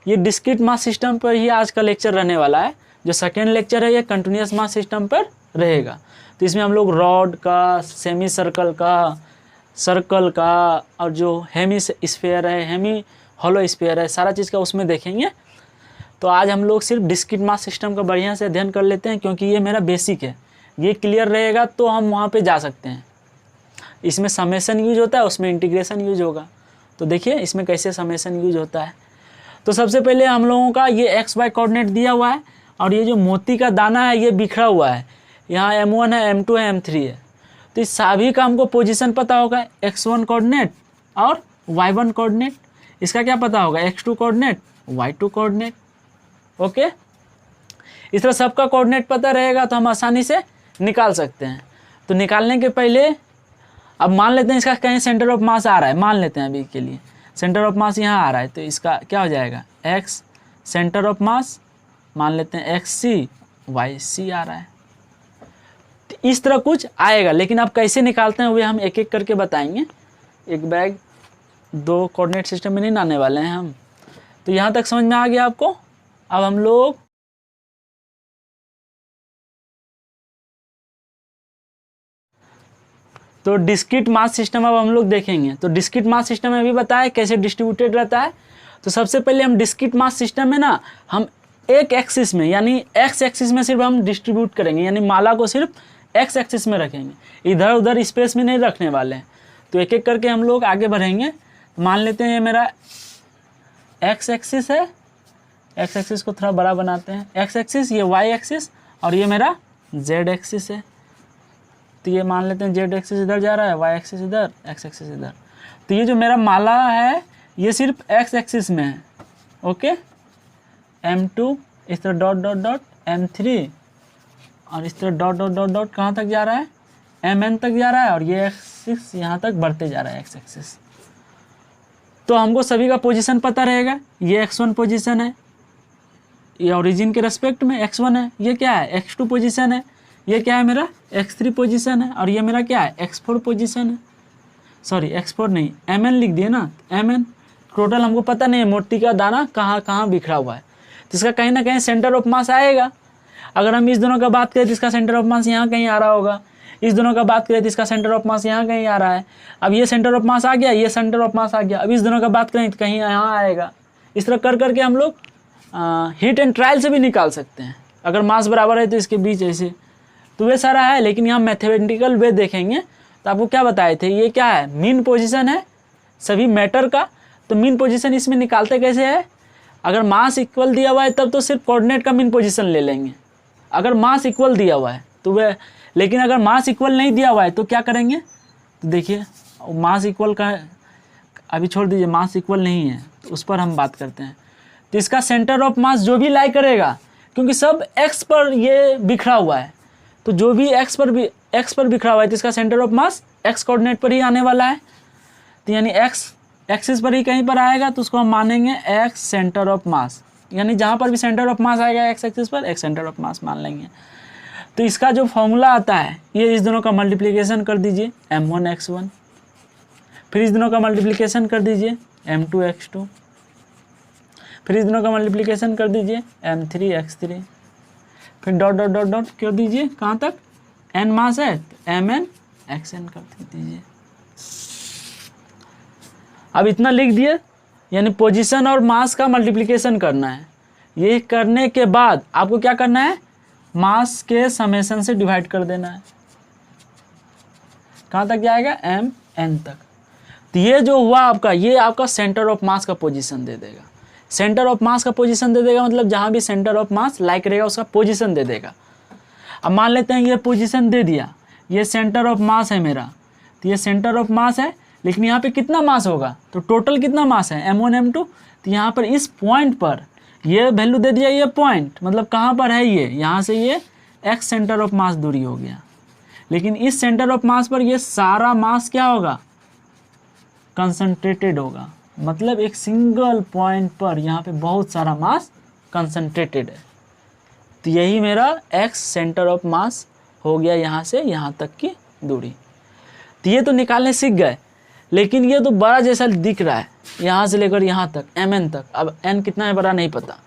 ये डिस्क्रीट मास सिस्टम पर ही आज का लेक्चर रहने वाला है। जो सेकेंड लेक्चर है ये कंटिन्यूस मास सिस्टम पर रहेगा। तो इसमें हम लोग रॉड का, सेमी सर्कल का, सर्कल का, और जो हेमी स्फीयर है, हेमी हॉलो स्फीयर है, सारा चीज़ का उसमें देखेंगे। तो आज हम लोग सिर्फ डिस्क्रीट मास सिस्टम का बढ़िया से अध्ययन कर लेते हैं, क्योंकि ये मेरा बेसिक है। ये क्लियर रहेगा तो हम वहाँ पे जा सकते हैं। इसमें समेशन यूज होता है, उसमें इंटीग्रेशन यूज होगा। तो देखिए इसमें कैसे समेशन यूज होता है। तो सबसे पहले हम लोगों का ये एक्स वाई कोऑर्डिनेट दिया हुआ है, और ये जो मोती का दाना है ये बिखरा हुआ है, यहाँ m1 है, m2 है, m3 है। तो इस सभी का हमको पोजीशन पता होगा, x1 कोऑर्डिनेट और y1 कोऑर्डिनेट। इसका क्या पता होगा, x2 coordinate, y2 coordinate. Okay, इस तरह सबका कोऑर्डिनेट पता रहेगा तो हम आसानी से निकाल सकते हैं। तो निकालने के पहले अब मान लेते हैं इसका कहीं सेंटर ऑफ मास आ रहा है, मान लेते हैं अभी के लिए सेंटर ऑफ मास यहाँ आ रहा है, तो इसका क्या हो जाएगा, x सेंटर ऑफ मास मान लेते हैं xc, yc आ रहा है। तो इस तरह कुछ आएगा, लेकिन अब कैसे निकालते हैं वे हम एक एक करके बताएंगे। एक बैग दो कोऑर्डिनेट सिस्टम में नहीं लाने वाले हैं हम। तो यहाँ तक समझ में आ गया आपको। अब हम लोग तो डिस्क्रीट मास सिस्टम अब हम लोग देखेंगे। तो डिस्क्रीट मास सिस्टम में अभी बताया कैसे डिस्ट्रीब्यूटेड रहता है। तो सबसे पहले हम डिस्क्रीट मास सिस्टम में ना, हम एक एक्सिस में यानी एक्स एक्सिस में सिर्फ हम डिस्ट्रीब्यूट करेंगे, यानी माला को सिर्फ एक्स एक्सिस में रखेंगे, इधर उधर स्पेस में नहीं रखने वाले हैं। तो एक एक करके हम लोग आगे बढ़ेंगे। मान लेते हैं ये मेरा एक्स एक्सिस है एक्स एक्सिस को थोड़ा बड़ा बनाते हैं, एक्स एक्सिस ये वाई एक्सिस और ये मेरा जेड एक्सिस है। तो ये मान लेते हैं जेड एक्सिस इधर जा रहा है, वाई एक्सिस इधर, एक्स एक्सिस इधर। तो ये जो मेरा माला है ये सिर्फ एक्स एक्सिस में है। ओके, M2 इस तरह डॉट डॉट डॉट, M3 और इस तरह डॉट डॉट डॉट डॉट कहाँ तक जा रहा है, Mn तक जा रहा है, और ये एक्सिस यहाँ तक बढ़ते जा रहा है एक्स एक्सिस। तो हमको सभी का पोजीशन पता रहेगा, ये x1 पोजीशन है, ये ओरिजिन के रेस्पेक्ट में x1 है, ये क्या है x2 पोजीशन है, ये क्या है मेरा x3 पोजीशन है, और ये मेरा क्या है x4 पोजीशन है। सॉरी x4 नहीं, Mn लिख दिए ना, Mn टोटल हमको पता नहीं है मोती का दाना कहाँ कहाँ बिखरा हुआ है, तो इसका कहीं ना कहीं सेंटर ऑफ मास आएगा। अगर हम इस दोनों का बात करें तो इसका सेंटर ऑफ मास यहाँ कहीं आ रहा होगा, इस दोनों का बात करें तो इसका सेंटर ऑफ मास यहाँ कहीं आ रहा है। अब ये सेंटर ऑफ मास आ गया, ये सेंटर ऑफ मास आ गया, अब इस दोनों का बात करें तो कहीं यहाँ आएगा। इस तरह कर करके हम लोग हीट एंड ट्रायल से भी निकाल सकते हैं, अगर मास बराबर है तो इसके बीच ऐसे, तो वे सारा है। लेकिन यहाँ मैथमेटिकल वे देखेंगे तो आपको क्या बताए थे, ये क्या है मीन पोजीशन है सभी मैटर का। तो मीन पोजीशन इसमें निकालते कैसे है, अगर मास इक्वल दिया हुआ है तब तो सिर्फ कोऑर्डिनेट का मीन पोजीशन ले लेंगे, अगर मास इक्वल दिया हुआ है तो वह, लेकिन अगर मास इक्वल नहीं दिया हुआ है तो क्या करेंगे, तो देखिए मास इक्वल का अभी छोड़ दीजिए, मास इक्वल नहीं है तो उस पर हम बात करते हैं। तो इसका सेंटर ऑफ मास जो भी लाई करेगा, क्योंकि सब एक्स पर ये बिखरा हुआ है, तो जो भी एक्स पर बिखरा हुआ है तो इसका centre of mass x coordinate पर ही आने वाला है। तो यानी एक्स एक्सिस पर ही कहीं पर आएगा, तो उसको हम मानेंगे एक्स सेंटर ऑफ मास, यानी जहाँ पर भी सेंटर ऑफ मास आएगा एक्स एक्सिस पर एक्स सेंटर ऑफ मास मान लेंगे। तो इसका जो फॉर्मूला आता है, ये इस दोनों का मल्टीप्लिकेशन कर दीजिए m1 x1, फिर इस दोनों का मल्टीप्लिकेशन कर दीजिए m2 x2, फिर इस दोनों का मल्टीप्लिकेशन कर दीजिए m3 x3, फिर डॉट डॉट डॉट डॉट कर दीजिए कहाँ तक, n मास है तो mn xn कर दीजिए। अब इतना लिख दिए, यानी पोजीशन और मास का मल्टीप्लिकेशन करना है। ये करने के बाद आपको क्या करना है, मास के समेशन से डिवाइड कर देना है, कहाँ तक जाएगा mn तक। तो ये जो हुआ आपका, ये आपका सेंटर ऑफ मास का पोजीशन दे देगा। सेंटर ऑफ मास का पोजीशन दे देगा मतलब जहाँ भी सेंटर ऑफ मास लाइक रहेगा उसका पोजीशन दे देगा। अब मान लेते हैं ये पोजीशन दे दिया, ये सेंटर ऑफ मास है मेरा, तो ये सेंटर ऑफ मास है, लेकिन यहाँ पे कितना मास होगा, तो टोटल कितना मास है m1 m2। तो यहाँ पर इस पॉइंट पर ये वैल्यू दे दिया, ये पॉइंट मतलब कहाँ पर है, ये यहाँ से ये x सेंटर ऑफ मास दूरी हो गया। लेकिन इस सेंटर ऑफ मास पर ये सारा मास क्या होगा, कंसंट्रेटेड होगा, मतलब एक सिंगल पॉइंट पर यहाँ पे बहुत सारा मास कंसंट्रेटेड है। तो यही मेरा x सेंटर ऑफ मास हो गया, यहाँ से यहाँ तक की दूरी। तो ये तो निकालने सीख गए, लेकिन ये तो बड़ा जैसा दिख रहा है यहाँ से लेकर यहाँ तक mn तक। अब n कितना है बड़ा नहीं पता,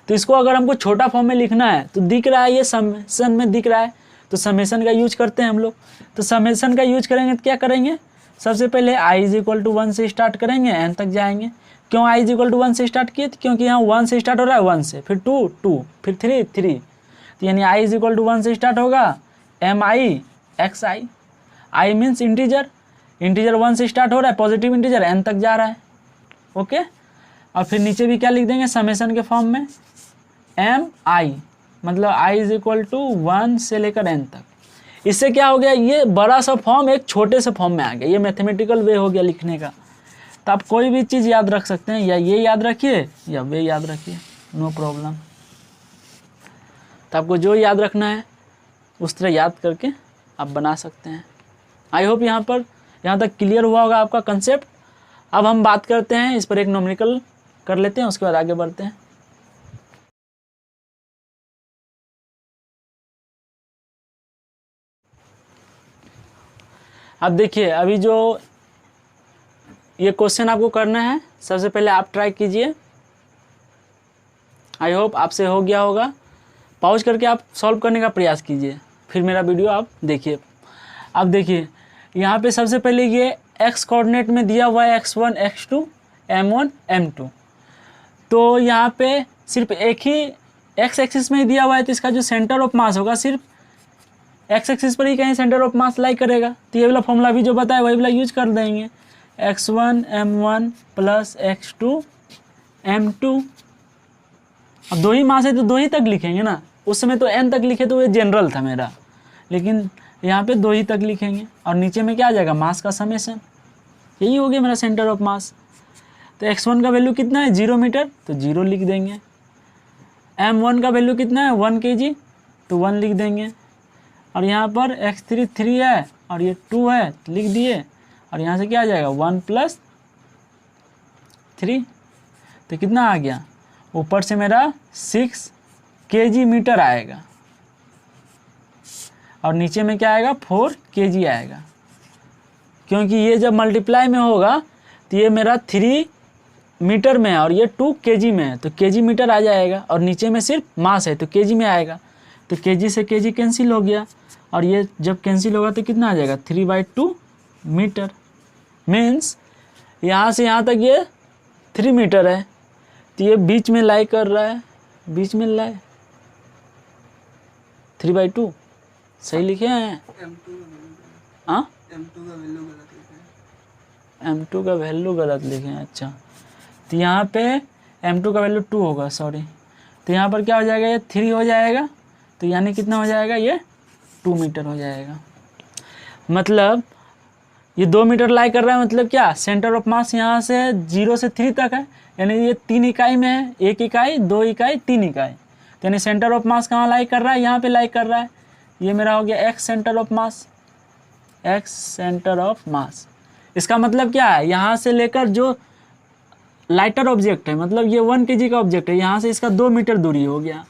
तो इसको अगर हमको छोटा फॉर्म में लिखना है तो दिख रहा है ये समेशन में दिख रहा है, तो समेशन का यूज करते हैं हम लोग। तो समेशन का यूज करेंगे तो क्या करेंगे, सबसे पहले i = 1 से स्टार्ट करेंगे n तक जाएंगे। क्यों i = 1 से स्टार्ट किए, क्योंकि यहाँ 1 से स्टार्ट हो रहा है, 1 से फिर 2 2 फिर 3 3, तो यानी i = 1 से स्टार्ट होगा mi xi, i means integer, integer 1 से स्टार्ट हो रहा है, पॉजिटिव इंटीजर n तक जा रहा है। ओके, और फिर नीचे भी क्या लिख देंगे समेशन के फॉर्म में mi, मतलब i = 1 से लेकर n तक। इससे क्या हो गया, ये बड़ा सा फॉर्म एक छोटे से फॉर्म में आ गया, ये मैथमेटिकल वे हो गया लिखने का। तो आप कोई भी चीज़ याद रख सकते हैं, या ये याद रखिए या वे याद रखिए, नो प्रॉब्लम। तो आपको जो याद रखना है उस तरह याद करके आप बना सकते हैं। आई होप यहाँ तक क्लियर हुआ होगा आपका कंसेप्ट। अब हम बात करते हैं इस पर, एक न्यूमेरिकल कर लेते हैं, उसके बाद आगे बढ़ते हैं। अब देखिए, अभी जो ये क्वेश्चन आपको करना है, सबसे पहले आप ट्राई कीजिए, आई होप आपसे हो गया होगा। पॉज करके आप सॉल्व करने का प्रयास कीजिए, फिर मेरा वीडियो आप देखिए। अब देखिए यहाँ पे सबसे पहले ये x कोऑर्डिनेट में दिया हुआ है x1 x2 m1 m2, तो यहाँ पे सिर्फ एक ही x एक्सिस में ही दिया हुआ है, तो इसका जो सेंटर ऑफ मास होगा सिर्फ x एक्सिस पर ही कहीं सेंटर ऑफ मास लाई करेगा। तो ये वाला फॉर्मूला भी जो बताया वही वाला यूज कर देंगे, x1 m1 + x2 m2 अब 2 ही मास है तो 2 ही तक लिखेंगे ना, उस समय तो n तक लिखे तो ये जनरल था मेरा, लेकिन यहाँ पे 2 ही तक लिखेंगे और नीचे में क्या आ जाएगा मास का समेशन, यही हो गया मेरा सेंटर ऑफ मास। तो x1 का वैल्यू कितना है 0 मीटर तो 0 लिख देंगे, m1 का वैल्यू कितना है 1 kg तो 1 लिख देंगे, और यहाँ पर x3 3 है और ये 2 है तो लिख दिए, और यहाँ से क्या आ जाएगा 1 + 3 तो कितना आ गया, ऊपर से मेरा 6 kg मीटर आएगा और नीचे में क्या आएगा 4 kg आएगा, क्योंकि ये जब मल्टीप्लाई में होगा तो ये मेरा 3 मीटर में है और ये 2 kg में है तो kg मीटर आ जाएगा, और नीचे में सिर्फ मास है तो kg में आएगा, तो kg से kg कैंसिल हो गया, और ये जब कैंसिल होगा तो कितना आ जाएगा 3/2 मीटर। मीन्स यहाँ से यहाँ तक ये 3 मीटर है तो ये बीच में लाई कर रहा है, बीच में लाई 3/2 सही लिखे हैं। हाँ m2 का वैल्यू गलत लिखे हैं, अच्छा तो यहाँ पे m2 का वैल्यू 2 होगा, सॉरी, तो यहाँ पर क्या हो जाएगा ये 3 हो जाएगा, तो यानी कितना हो जाएगा ये 2 मीटर हो जाएगा। मतलब ये 2 मीटर लाई कर रहा है, मतलब क्या सेंटर ऑफ मास यहाँ से 0 से 3 तक है, यानी ये 3 इकाई में है, 1 इकाई 2 इकाई 3 इकाई, तो यानी सेंटर ऑफ मास कहाँ लाई कर रहा है, यहाँ पे लाई कर रहा है। ये मेरा हो गया x centre of mass, x centre of मास। इसका मतलब क्या है, यहाँ से लेकर जो लाइटर ऑब्जेक्ट है, मतलब ये 1 kg का ऑब्जेक्ट है, यहाँ से इसका 2 मीटर दूरी हो गया,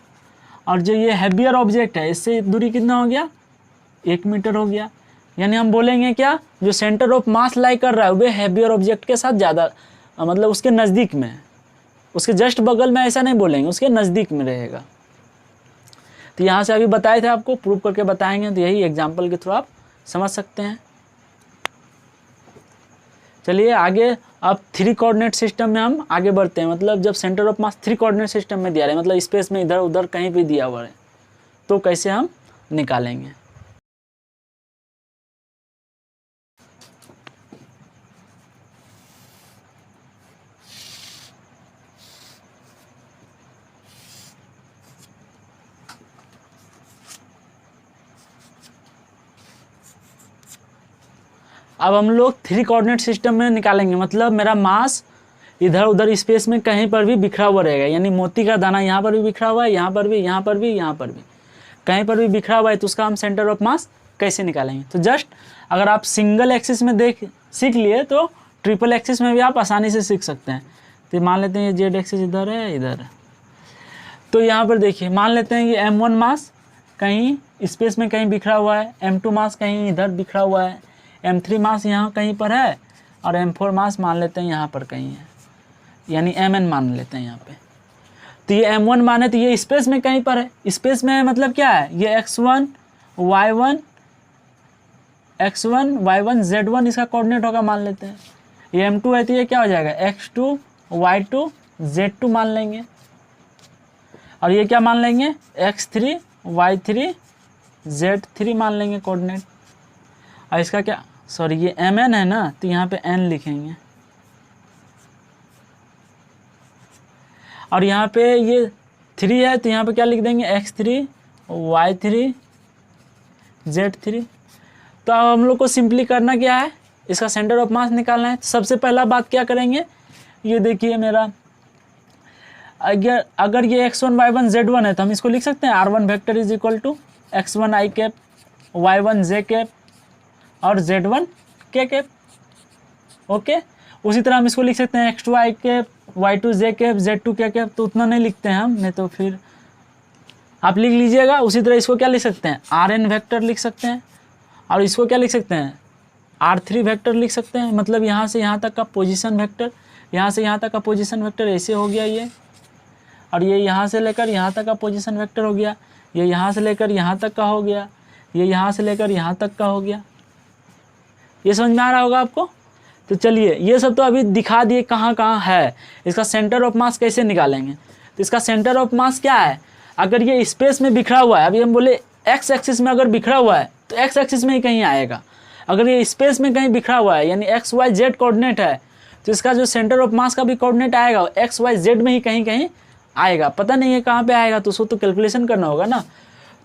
और जो ये हैवियर ऑब्जेक्ट है इससे दूरी कितना हो गया 1 मीटर हो गया। यानी हम बोलेंगे क्या, जो सेंटर ऑफ मास लाई कर रहा है वो हैवियर ऑब्जेक्ट के साथ ज़्यादा, मतलब उसके नज़दीक में, उसके जस्ट बगल में ऐसा नहीं बोलेंगे, उसके नज़दीक में रहेगा। तो यहाँ से अभी बताए थे आपको, प्रूव करके बताएंगे, तो यही एग्जाम्पल के थ्रू आप समझ सकते हैं। चलिए आगे, अब 3 कोऑर्डिनेट सिस्टम में हम आगे बढ़ते हैं। मतलब जब centre of mass 3 coordinate system में दिया रहे, मतलब स्पेस में इधर उधर कहीं भी दिया हुआ है, तो कैसे हम निकालेंगे। अब हम लोग 3 कोऑर्डिनेट सिस्टम में निकालेंगे, मतलब मेरा मास इधर उधर स्पेस में कहीं पर भी बिखरा हुआ रहेगा, यानी मोती का दाना यहाँ पर भी बिखरा हुआ है, यहाँ पर भी, यहाँ पर भी, यहाँ पर भी, कहीं पर भी बिखरा हुआ है, तो उसका हम सेंटर ऑफ मास कैसे निकालेंगे। तो जस्ट अगर आप सिंगल एक्सिस में सीख लिए तो ट्रिपल एक्सिस में भी आप आसानी से सीख सकते हैं। तो मान लेते हैं ये जेड एक्सिस इधर है, इधर है, तो यहाँ पर देखिए मान लेते हैं ये m1 मास कहीं स्पेस में कहीं बिखरा हुआ है, m2 मास कहीं इधर बिखरा हुआ है, m3 मास यहाँ कहीं पर है, और m4 मास मान लेते हैं यहाँ पर कहीं है, यानी mn मान लेते हैं यहाँ पे। तो ये m1 मान है तो ये स्पेस में कहीं पर है, स्पेस में है मतलब क्या है, ये x1 y1 z1 इसका कोऑर्डिनेट होगा मान लेते हैं। ये m2 है तो ये क्या हो जाएगा x2 y2 z2 मान लेंगे, और ये क्या मान लेंगे x3 y3 z3 मान लेंगे कोऑर्डिनेट। और इसका क्या, सॉरी ये mn है ना, तो यहाँ पे n लिखेंगे, और यहाँ पे ये 3 है तो यहाँ पे क्या लिख देंगे x3 y3 z3। तो अब हम लोग को सिंपली करना क्या है, इसका सेंटर ऑफ मास निकालना है। तो सबसे पहला बात क्या करेंगे, ये देखिए मेरा अगर ये x1 y1 z1 है तो हम इसको लिख सकते हैं r1 vector is equal to x1 i cap y1 j cap और z1 k कैप। ओके, उसी तरह हम इसको लिख सकते हैं x2 i cap y2 j cap z2 k cap. तो उतना नहीं लिखते हैं हम, नहीं तो फिर आप लिख लीजिएगा। उसी तरह इसको क्या लिख सकते हैं rn वेक्टर लिख सकते हैं, और इसको क्या लिख सकते हैं r3 वेक्टर लिख सकते हैं। मतलब यहाँ से यहाँ तक का पोजीशन वेक्टर, यहाँ से यहाँ तक का पोजीशन वेक्टर ऐसे हो गया ये, और ये यहाँ से लेकर यहाँ तक का पोजीशन वेक्टर हो गया, ये यहाँ से लेकर यहाँ तक का हो गया, ये यहाँ से लेकर यहाँ तक का हो गया। ये समझ में आ रहा होगा आपको। तो चलिए ये सब तो अभी दिखा दिए कहाँ कहाँ है, इसका सेंटर ऑफ मास कैसे निकालेंगे। तो इसका सेंटर ऑफ मास क्या है, अगर ये स्पेस में बिखरा हुआ है, अभी हम बोले एक्स एक्सिस में अगर बिखरा हुआ है तो एक्स एक्सिस में ही कहीं आएगा। अगर ये स्पेस में कहीं बिखरा हुआ है यानी एक्स वाई जेड कोऑर्डिनेट है, तो इसका जो सेंटर ऑफ मास का भी कोऑर्डिनेट आएगा एक्स वाई जेड में ही कहीं कहीं आएगा, पता नहीं है कहाँ पे आएगा, तो उसको तो कैलकुलेशन करना होगा ना।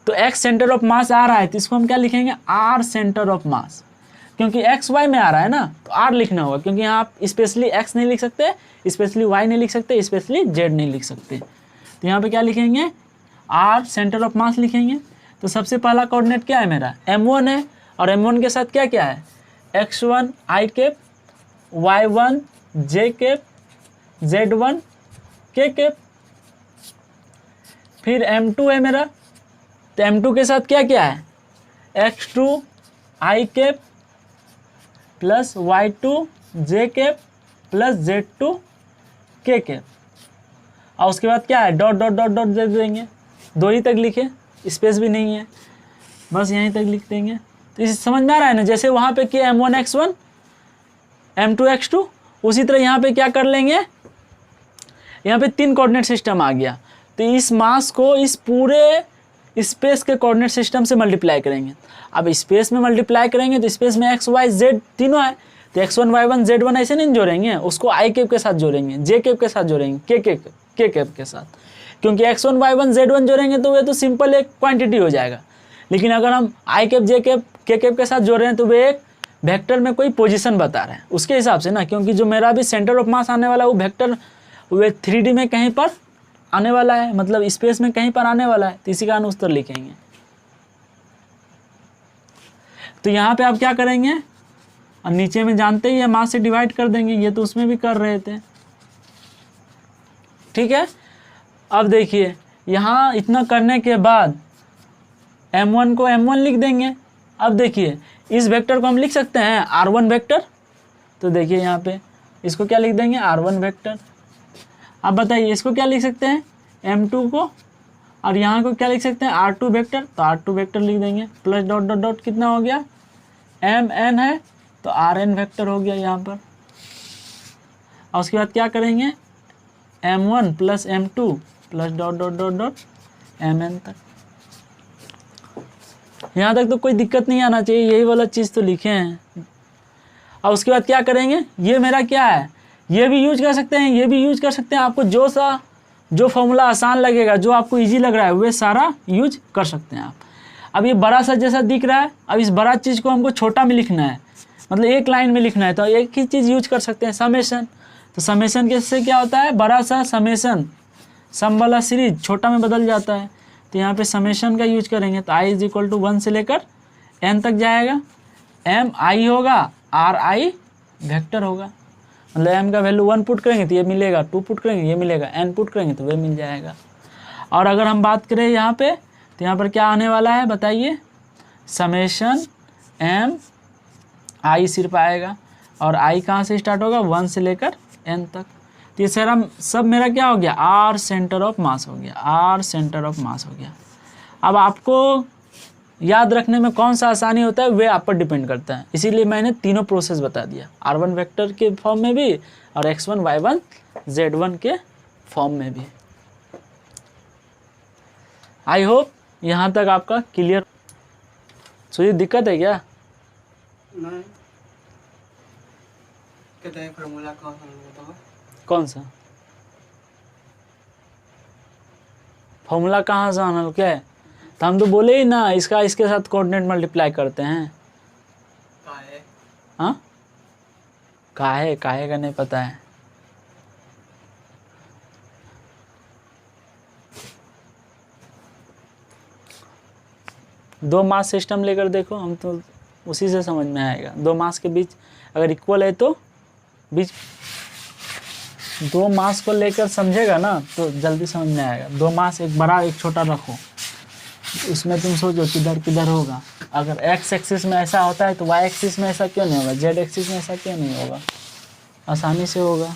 तो x सेंटर ऑफ मास आ रहा है तो इसको हम क्या लिखेंगे, r सेंटर ऑफ मास, क्योंकि x y में आ रहा है ना तो r लिखना होगा, क्योंकि यहाँ आप स्पेशली x नहीं लिख सकते, स्पेशली y नहीं लिख सकते, स्पेशली z नहीं लिख सकते। तो यहाँ पे क्या लिखेंगे, r सेंटर ऑफ मास लिखेंगे। तो सबसे पहला कोऑर्डिनेट क्या है मेरा, m1 है, और m1 के साथ क्या क्या है, x1 i cap, y1 j cap, z1 k cap. फिर m2 है मेरा, तो m2 के साथ क्या क्या है, x2 i cap plus y2 j cap plus z2 k cap. और उसके बाद क्या है, डॉट डॉट डॉट डॉट दे देंगे, दो ही तक लिखे, स्पेस भी नहीं है, बस यहीं तक लिख देंगे। तो इसे समझ में आ रहा है ना, जैसे वहाँ पे किया m1 x1 m2 x2, उसी तरह यहाँ पे क्या कर लेंगे, यहाँ पे 3 कोऑर्डिनेट सिस्टम आ गया। तो इस मास को इस पूरे स्पेस के कोऑर्डिनेट सिस्टम से मल्टीप्लाई करेंगे। अब स्पेस में मल्टीप्लाई करेंगे तो स्पेस में x y z तीनों है, तो x1 y1 z1 ऐसे नहीं जोड़ेंगे, उसको i कैप के साथ जोड़ेंगे, j कैप के साथ जोड़ेंगे, k कैप के साथ, क्योंकि x1 y1 z1 जोड़ेंगे तो वे तो सिंपल एक क्वांटिटी हो जाएगा। लेकिन अगर हम i cap j cap k cap के साथ जोड़ रहे हैं तो वे एक वेक्टर में कोई पोजीशन बता रहे हैं उसके हिसाब से ना, क्योंकि जो मेरा भी सेंटर ऑफ मास आने वाला है वो वेक्टर वे 3D में कहीं पर आने वाला है, मतलब स्पेस में कहीं पर आने वाला है, तो इसी का अनुत्तर लिखेंगे। तो यहाँ पे आप क्या करेंगे, और नीचे में जानते ही है मास से डिवाइड कर देंगे, ये तो उसमें भी कर रहे थे, ठीक है। अब देखिए यहाँ इतना करने के बाद m1 को m1 लिख देंगे। अब देखिए इस वेक्टर को हम लिख सकते हैं r1 वेक्टर, तो देखिए यहाँ पे इसको क्या लिख देंगे, r1 वेक्टर। अब बताइए इसको क्या लिख सकते हैं, m2 को, और यहाँ को क्या लिख सकते हैं, r2 वेक्टर, तो r2 वेक्टर लिख देंगे, प्लस डॉट डॉट डॉट कितना हो गया, mn है तो rn वेक्टर हो गया यहाँ पर। और उसके बाद क्या करेंगे, m1 plus m2 plus dot dot dot dot mn तक। यहाँ तक तो कोई दिक्कत नहीं आना चाहिए, यही वाला चीज़ तो लिखे हैं। और उसके बाद क्या करेंगे, ये मेरा क्या है, ये भी यूज कर सकते हैं, ये भी यूज कर सकते हैं, आपको जो फॉर्मूला आसान लगेगा, जो आपको इजी लग रहा है वे सारा यूज कर सकते हैं आप। अब ये बड़ा सा जैसा दिख रहा है, अब इस बड़ा चीज़ को हमको छोटा में लिखना है, मतलब एक लाइन में लिखना है, तो एक ही चीज़ यूज कर सकते हैं, समेशन। तो समेशन कैसे क्या होता है, बड़ा सा समेशन सम वाला सीरीज छोटा में बदल जाता है, तो यहाँ पे समेशन का यूज करेंगे। तो i = 1 से लेकर n तक जाएगा, m i होगा, r i वेक्टर होगा, मतलब m का वैल्यू 1 पुट करेंगे तो ये मिलेगा, 2 पुट करेंगे ये मिलेगा, n पुट करेंगे तो वह मिल जाएगा। और अगर हम बात करें यहाँ पे, तो यहाँ पर क्या आने वाला है बताइए, समेशन m i सिर्फ आएगा, और i कहाँ से स्टार्ट होगा, 1 से लेकर n तक। तो ये सारा सब मेरा क्या हो गया, r सेंटर ऑफ मास हो गया, r सेंटर ऑफ मास हो गया। अब आपको याद रखने में कौन सा आसानी होता है वे आप पर डिपेंड करता है, इसीलिए मैंने तीनों प्रोसेस बता दिया, r1 वेक्टर के फॉर्म में भी और x1 y1 z1 के फॉर्म में भी। आई होप यहाँ तक आपका क्लियर। ये दिक्कत है क्या, नहीं कहते हैं फॉर्मूला कौन सा, कौन सा फॉर्मूला कहाँ से आना, क्या है, तो हम तो बोले ही ना, इसका इसके साथ कोऑर्डिनेट मल्टीप्लाई करते हैं। हाँ काहे का नहीं पता है, दो मास सिस्टम लेकर देखो, हम तो उसी से समझ में आएगा। दो मास के बीच अगर इक्वल है तो बीच दो मास को लेकर समझेगा ना तो जल्दी समझ में आएगा। दो मास एक बड़ा एक छोटा रखो, उसमें तुम सोचो किधर किधर होगा। अगर x एक्सिस में ऐसा होता है तो y एक्सिस में ऐसा क्यों नहीं होगा, z एक्सिस में ऐसा क्यों नहीं होगा, आसानी से होगा।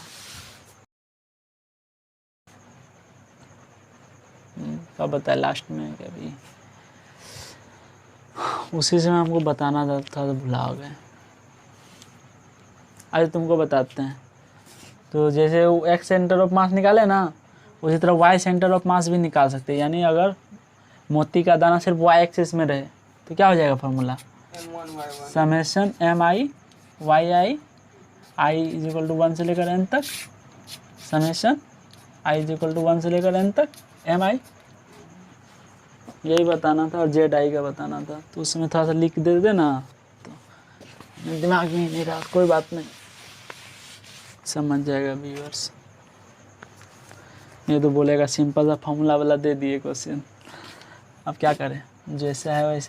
कब बताया लास्ट में कभी, उसी से मैं हमको बताना था तो भुला हो गए। आज तुमको बताते हैं। तो जैसे वो x सेंटर ऑफ मास निकाले ना, उसी तरह y सेंटर ऑफ मास भी निकाल सकते हैं। यानी अगर मोती का दाना सिर्फ y एक्सिस में रहे तो क्या हो जाएगा formula, summation m i y i i = 1 से लेकर n तक, summation i is equal to 1 से लेकर n तक एम आई, यही बताना था और जेड आई का बताना था, तो उसमें थोड़ा सा लिख दे देना, तो दिमाग में नहीं रहा, कोई बात नहीं, समझ जाएगा व्यूअर्स। ये तो बोलेगा सिंपल सा फॉर्मूला वाला दे दिए क्वेश्चन, अब क्या करें, जैसा है वैसे।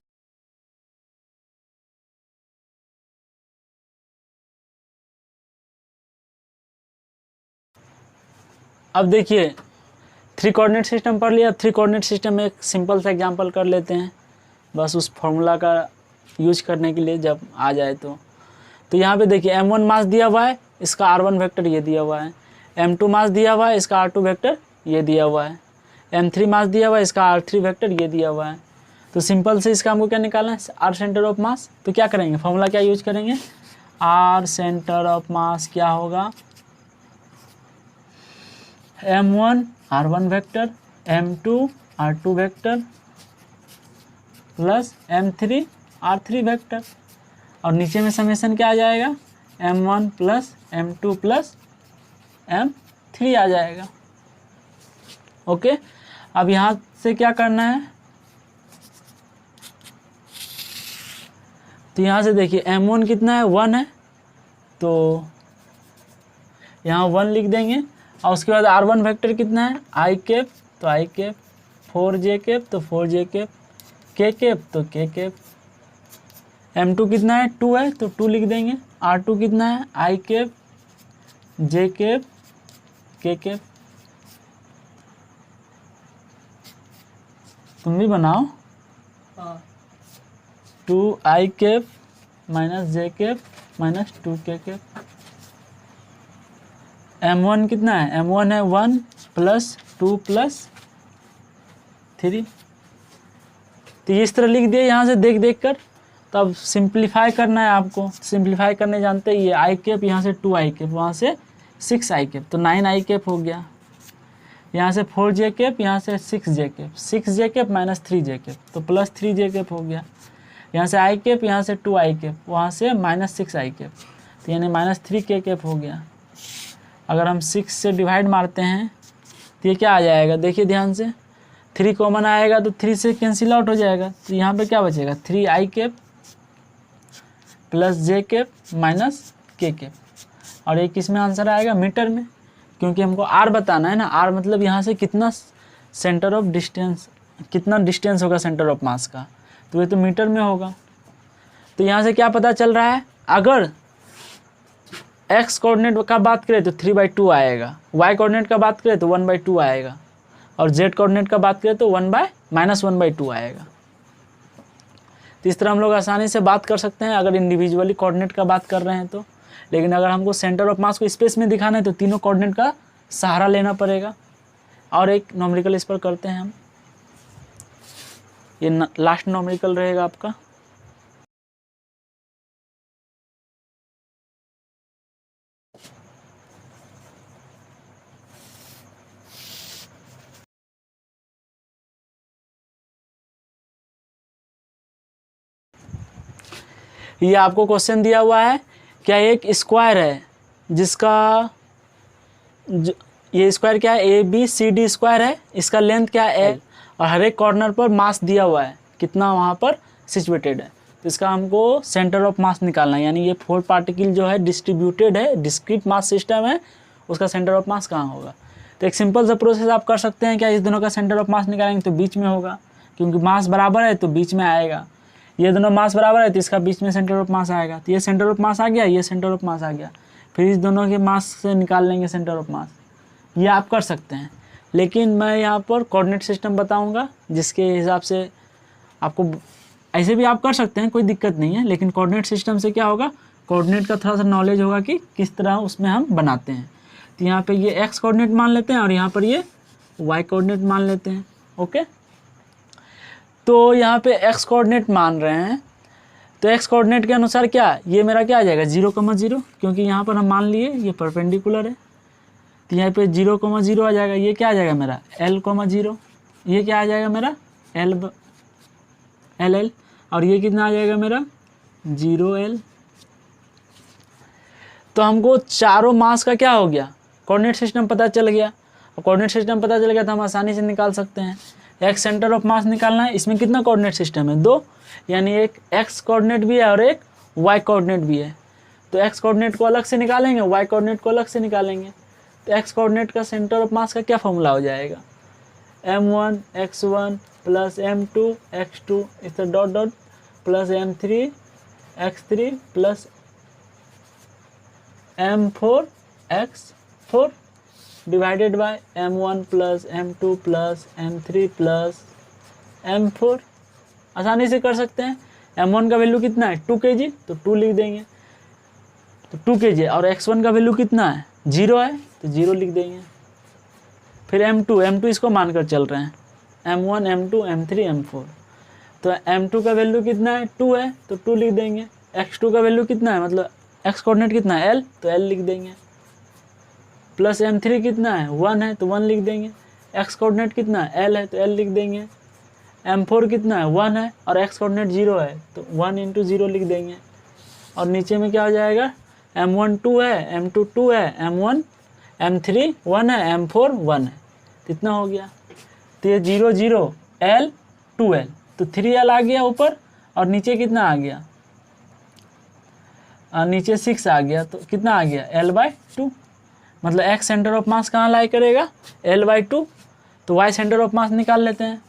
अब देखिए 3 कोऑर्डिनेट सिस्टम पढ़ लिया, 3 कोऑर्डिनेट सिस्टम में एक सिंपल सा एग्जांपल कर लेते हैं, बस उस फॉर्मूला का यूज करने के लिए जब आ जाए तो यहाँ पे देखिए m1 मास दिया हुआ है, इसका r1 वेक्टर ये दिया हुआ है, m2 मास दिया हुआ है, इसका r2 वेक्टर ये दिया हुआ है, m3 मास दिया हुआ है, इसका r3 वेक्टर ये दिया हुआ है। तो सिंपल से इसका हमको क्या निकालना है, r सेंटर ऑफ मास। तो क्या करेंगे, फॉर्मूला क्या यूज करेंगे, r सेंटर ऑफ मास क्या होगा, m1 r1 vector, m2 r2 vector plus m3 r3 vector, और नीचे में समेशन क्या आ जाएगा, m1 plus m2 plus m3 आ जाएगा। ओके, अब यहाँ से क्या करना है, तो यहाँ से देखिए m1 कितना है, 1 है, तो यहाँ 1 लिख देंगे, और उसके बाद r1 वेक्टर कितना है, i कैप, तो i कैप, 4j कैप तो 4j कैप, k कैप तो k कैप, m2 कितना है, 2 है, तो 2 लिख देंगे, r2 कितना है, i cap, j cap, k cap. तुम भी बनाओ, हाँ 2i cap minus j cap minus 2k cap. m1 कितना है, m1 है 1 प्लस 2 प्लस 3, तो इस तरह लिख दिए यहाँ से देख देख कर। तब सिंप्लीफाई करना है आपको, सिंप्लीफाई करने जानते ही है, आई कैप यहाँ से 2i कैप, वहाँ से 6i कैप, तो 9i कैप हो गया, यहाँ से 4j कैप, यहाँ से 6j cap, 6j cap minus 3j cap, तो प्लस 3j कैप हो गया, यहाँ से i कैप, यहाँ से 2i कैप, वहाँ से माइनस 6i कैप, तो यानी माइनस 3k कैप हो गया। अगर हम 6 से डिवाइड मारते हैं तो ये क्या आ जाएगा, देखिए ध्यान से, 3 कॉमन आएगा तो 3 से कैंसिल आउट हो जाएगा, तो यहाँ पे क्या बचेगा, 3i cap plus j cap minus k cap, और ये किस में आंसर आएगा, मीटर में, क्योंकि हमको r बताना है ना, r मतलब यहाँ से कितना सेंटर ऑफ डिस्टेंस, कितना डिस्टेंस होगा सेंटर ऑफ मास का, तो ये तो मीटर में होगा। तो यहाँ से क्या पता चल रहा है, अगर x कोऑर्डिनेट का बात करें तो 3/2 आएगा, y कोऑर्डिनेट का बात करें तो 1/2 आएगा, और z कोऑर्डिनेट का बात करें तो -1/2 आएगा। तो इस तरह हम लोग आसानी से बात कर सकते हैं अगर इंडिविजुअली कोऑर्डिनेट का बात कर रहे हैं तो। लेकिन अगर हमको सेंटर ऑफ मास को स्पेस में दिखाना है तो तीनों कोऑर्डिनेट का सहारा लेना पड़ेगा। और एक नॉमेरिकल इस पर करते हैं हम, ये लास्ट नॉमेरिकल रहेगा आपका। ये आपको क्वेश्चन दिया हुआ है, क्या एक स्क्वायर है जिसका ये स्क्वायर क्या है, ABCD स्क्वायर है, इसका लेंथ क्या है L, और हर एक कॉर्नर पर मास दिया हुआ है कितना वहाँ पर सिचुएटेड है। तो इसका हमको सेंटर ऑफ मास निकालना है, यानी ये 4 पार्टिकल जो है डिस्ट्रीब्यूटेड है, डिस्क्रीट मास सिस्टम है, उसका सेंटर ऑफ मास कहाँ होगा। तो एक सिंपल सा प्रोसेस आप कर सकते हैं, क्या इस दोनों का सेंटर ऑफ मास निकालेंगे तो बीच में होगा, क्योंकि मास बराबर है तो बीच में आएगा। ये दोनों मास बराबर है तो इसका बीच में सेंटर ऑफ मास आएगा, तो ये सेंटर ऑफ मास आ गया, ये सेंटर ऑफ मास आ गया, फिर इस दोनों के मास से निकाल लेंगे सेंटर ऑफ मास। ये आप कर सकते हैं, लेकिन मैं यहाँ पर कोऑर्डिनेट सिस्टम बताऊँगा जिसके हिसाब से आपको, ऐसे भी आप कर सकते हैं, कोई दिक्कत नहीं है, लेकिन कोऑर्डिनेट सिस्टम से क्या होगा, कोऑर्डिनेट का थोड़ा सा नॉलेज होगा कि किस तरह उसमें हम बनाते हैं। तो यहाँ पे ये x कोऑर्डिनेट मान लेते हैं और यहाँ पर ये y कोऑर्डिनेट मान लेते हैं। ओके, तो यहाँ पे x कोऑर्डिनेट मान रहे हैं, तो x कोऑर्डिनेट के अनुसार क्या, ये मेरा क्या आ जाएगा 0,0, क्योंकि यहाँ पर हम मान लिए ये परपेंडिकुलर है, तो यहाँ पे 0,0 आ जाएगा। ये क्या आ जाएगा मेरा L,0, ये क्या आ जाएगा मेरा L, और ये कितना आ जाएगा मेरा 0L। तो हमको चारों मास का क्या हो गया, कोऑर्डिनेट सिस्टम पता चल गया। अब कोऑर्डिनेट सिस्टम पता चल गया तो हम आसानी से निकाल सकते हैं। एक्स सेंटर ऑफ मास निकालना है, इसमें कितना कोऑर्डिनेट सिस्टम है, 2, यानी एक एक्स कोऑर्डिनेट भी है और एक वाई कोऑर्डिनेट भी है। तो एक्स कोऑर्डिनेट को अलग से निकालेंगे, वाई कोऑर्डिनेट को अलग से निकालेंगे। तो एक्स कोऑर्डिनेट का सेंटर ऑफ मास का क्या फॉर्मूला हो जाएगा, m1 x1 plus m2 x2 इस तरह dot dot plus m3 x3 plus m4 x4 divided by m1 plus m2 plus m3 plus m4। आसानी से कर सकते हैं। m1 का वैल्यू कितना है 2 kg, तो 2 लिख देंगे, तो 2 kg। और x1 का वैल्यू कितना है 0 है, तो 0 लिख देंगे। फिर m2 इसको मानकर चल रहे हैं, m1 m2 m3 m4। तो m2 का वैल्यू कितना है 2 है, तो 2 लिख देंगे। x2 का वैल्यू कितना है, मतलब x कोऑर्डिनेट कितना है l, तो l लिख देंगे। प्लस m3 कितना है 1 है, तो 1 लिख देंगे। x कोऑर्डिनेट कितना है l है, तो l लिख देंगे। m4 कितना है 1 है और x कोऑर्डिनेट 0 है, तो 1 × 0 लिख देंगे। और नीचे में क्या हो जाएगा, m1 2 है, m2 2 है, m1 m3 1 है, m4 1 है, कितना हो गया। तो ये 0 0 l 2l, तो 3l आ गया ऊपर और नीचे कितना आ गया, नीचे 6 आ गया, तो कितना आ गया l/2। मतलब x सेंटर ऑफ मास कहाँ लाई करेगा l/2। तो y सेंटर ऑफ मास निकाल लेते हैं।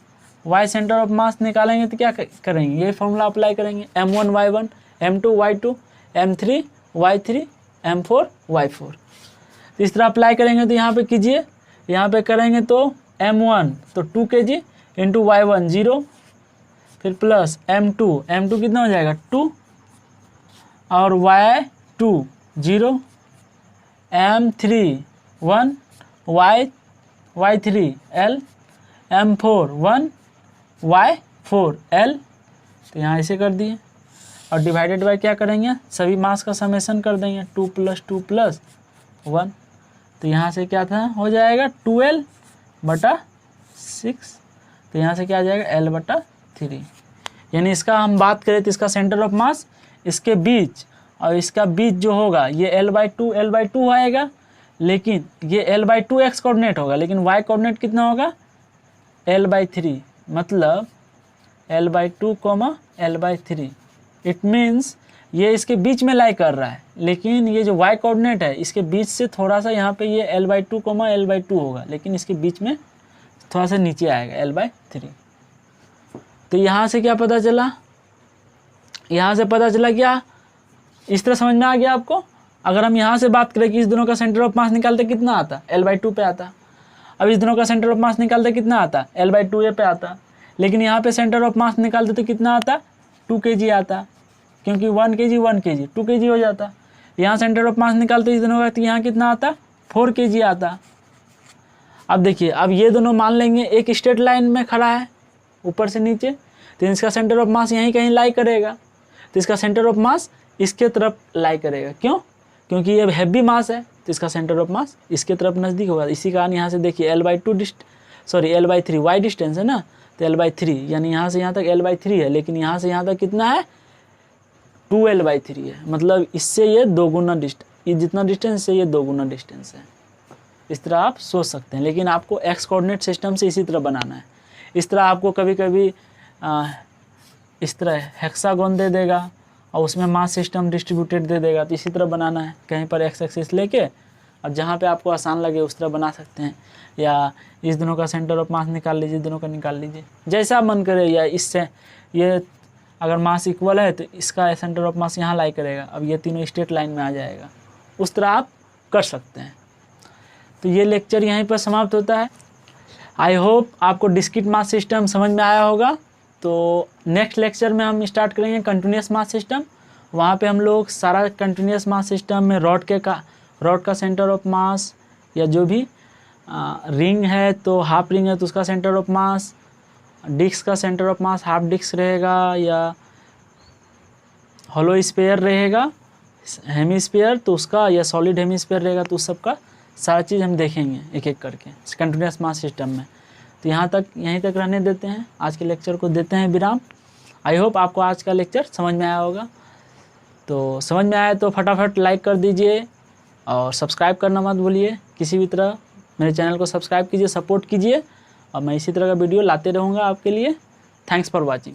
y सेंटर ऑफ मास निकालेंगे तो क्या करेंगे, ये फॉर्मूला अप्लाई करेंगे, m1 y1 m2 y2 m3 y3 m4 y4। तो इस तरह अप्लाई करेंगे। तो यहाँ पे कीजिए, यहाँ पे करेंगे तो m1 तो 2 kg इंटू y1 0, फिर प्लस m2 कितना हो जाएगा 2 और y2 0, m3 1 y3 l, m4 1 y4 l। तो यहाँ ऐसे कर दिए और डिवाइडेड बाय क्या करेंगे, सभी मास का समेशन कर देंगे, 2 + 2 + 1। तो यहाँ से क्या था हो जाएगा 2l/6। तो यहाँ से क्या आ जाएगा l/3। यानी इसका हम बात करें तो इसका सेंटर ऑफ मास इसके बीच और इसका बीच जो होगा ये l/2 आएगा, लेकिन ये l/2 x कोऑर्डिनेट होगा, लेकिन y कोऑर्डिनेट कितना होगा l/3, मतलब l/2, l/3। इट मीन्स ये इसके बीच में लाई कर रहा है, लेकिन ये जो y कोऑर्डिनेट है इसके बीच से थोड़ा सा यहाँ पे ये l/2, l/2 होगा, लेकिन इसके बीच में थोड़ा सा नीचे आएगा l/3। तो यहाँ से क्या पता चला, यहाँ से पता चला क्या, इस तरह समझ में आ गया आपको। अगर हम यहाँ से बात करें कि इस दोनों का सेंटर ऑफ मास निकालते कितना आता, l/2 पे आता। अब इस दोनों का सेंटर ऑफ मास निकालते कितना आता, l/2a पे आता। लेकिन यहाँ पे सेंटर ऑफ मास निकालते तो कितना आता 2 kg आता, क्योंकि 1 kg 2 kg हो जाता। यहाँ सेंटर ऑफ मास निकालते इस दोनों का तो यहाँ कितना आता 4 kg आता। अब देखिए, अब ये दोनों मान लेंगे एक स्ट्रेट लाइन में खड़ा है ऊपर से नीचे, तो इसका सेंटर ऑफ मास यहीं कहीं लाई करेगा। तो इसका सेंटर ऑफ मास इसके तरफ लाई करेगा, क्यों, क्योंकि ये हैवी मास है, तो इसका सेंटर ऑफ मास इसके तरफ नज़दीक होगा। इसी कारण यहाँ से देखिए l/3 y डिस्टेंस है ना, तो l/3 यानी यहाँ से यहाँ तक l/3 है, लेकिन यहाँ से यहाँ तक कितना है 2l/3 है। मतलब इससे ये 2 गुना डिस्टेंस, ये जितना डिस्टेंस है ये 2 गुना डिस्टेंस है। इस तरह आप सोच सकते हैं, लेकिन आपको एक्स कोऑर्डिनेट सिस्टम से इसी तरह बनाना है। इस तरह आपको कभी कभी इस तरह हेक्सागोन दे देगा और उसमें मास सिस्टम डिस्ट्रीब्यूटेड दे देगा, तो इसी तरह बनाना है। कहीं पर एक्स एक्सिस लेके और जहाँ पे आपको आसान लगे उस तरह बना सकते हैं, या इस दोनों का सेंटर ऑफ मास निकाल लीजिए, दोनों का निकाल लीजिए, जैसा मन करे। या इससे ये अगर मास इक्वल है तो इसका सेंटर ऑफ मास यहाँ लाई करेगा, अब ये तीनों स्ट्रेट लाइन में आ जाएगा। उस तरह आप कर सकते हैं। तो ये लेक्चर यहीं पर समाप्त होता है। आई होप आपको डिस्क्रीट मास सिस्टम समझ में आया होगा। तो नेक्स्ट लेक्चर में हम स्टार्ट करेंगे कंटिन्यूस मास सिस्टम। वहाँ पे हम लोग सारा कंटिन्यूस मास सिस्टम में रॉड का सेंटर ऑफ मास, या जो भी रिंग है तो हाफ रिंग है तो उसका सेंटर ऑफ मास, डिस्क का centre of mass half disc रहेगा या हॉलो स्फीयर रहेगा, हेमीस्फीयर तो उसका, या सॉलिड हेमीस्फीयर रहेगा, तो उस सब का सारा चीज़ हम देखेंगे एक एक करके कंटिन्यूस मास सिस्टम में। तो यहीं तक रहने देते हैं, आज के लेक्चर को देते हैं विराम। आई होप आपको आज का लेक्चर समझ में आया होगा। तो समझ में आया तो फटाफट लाइक कर दीजिए और सब्सक्राइब करना मत भूलिए किसी भी तरह। मेरे चैनल को सब्सक्राइब कीजिए, सपोर्ट कीजिए और मैं इसी तरह का वीडियो लाते रहूँगा आपके लिए। Thanks for watching.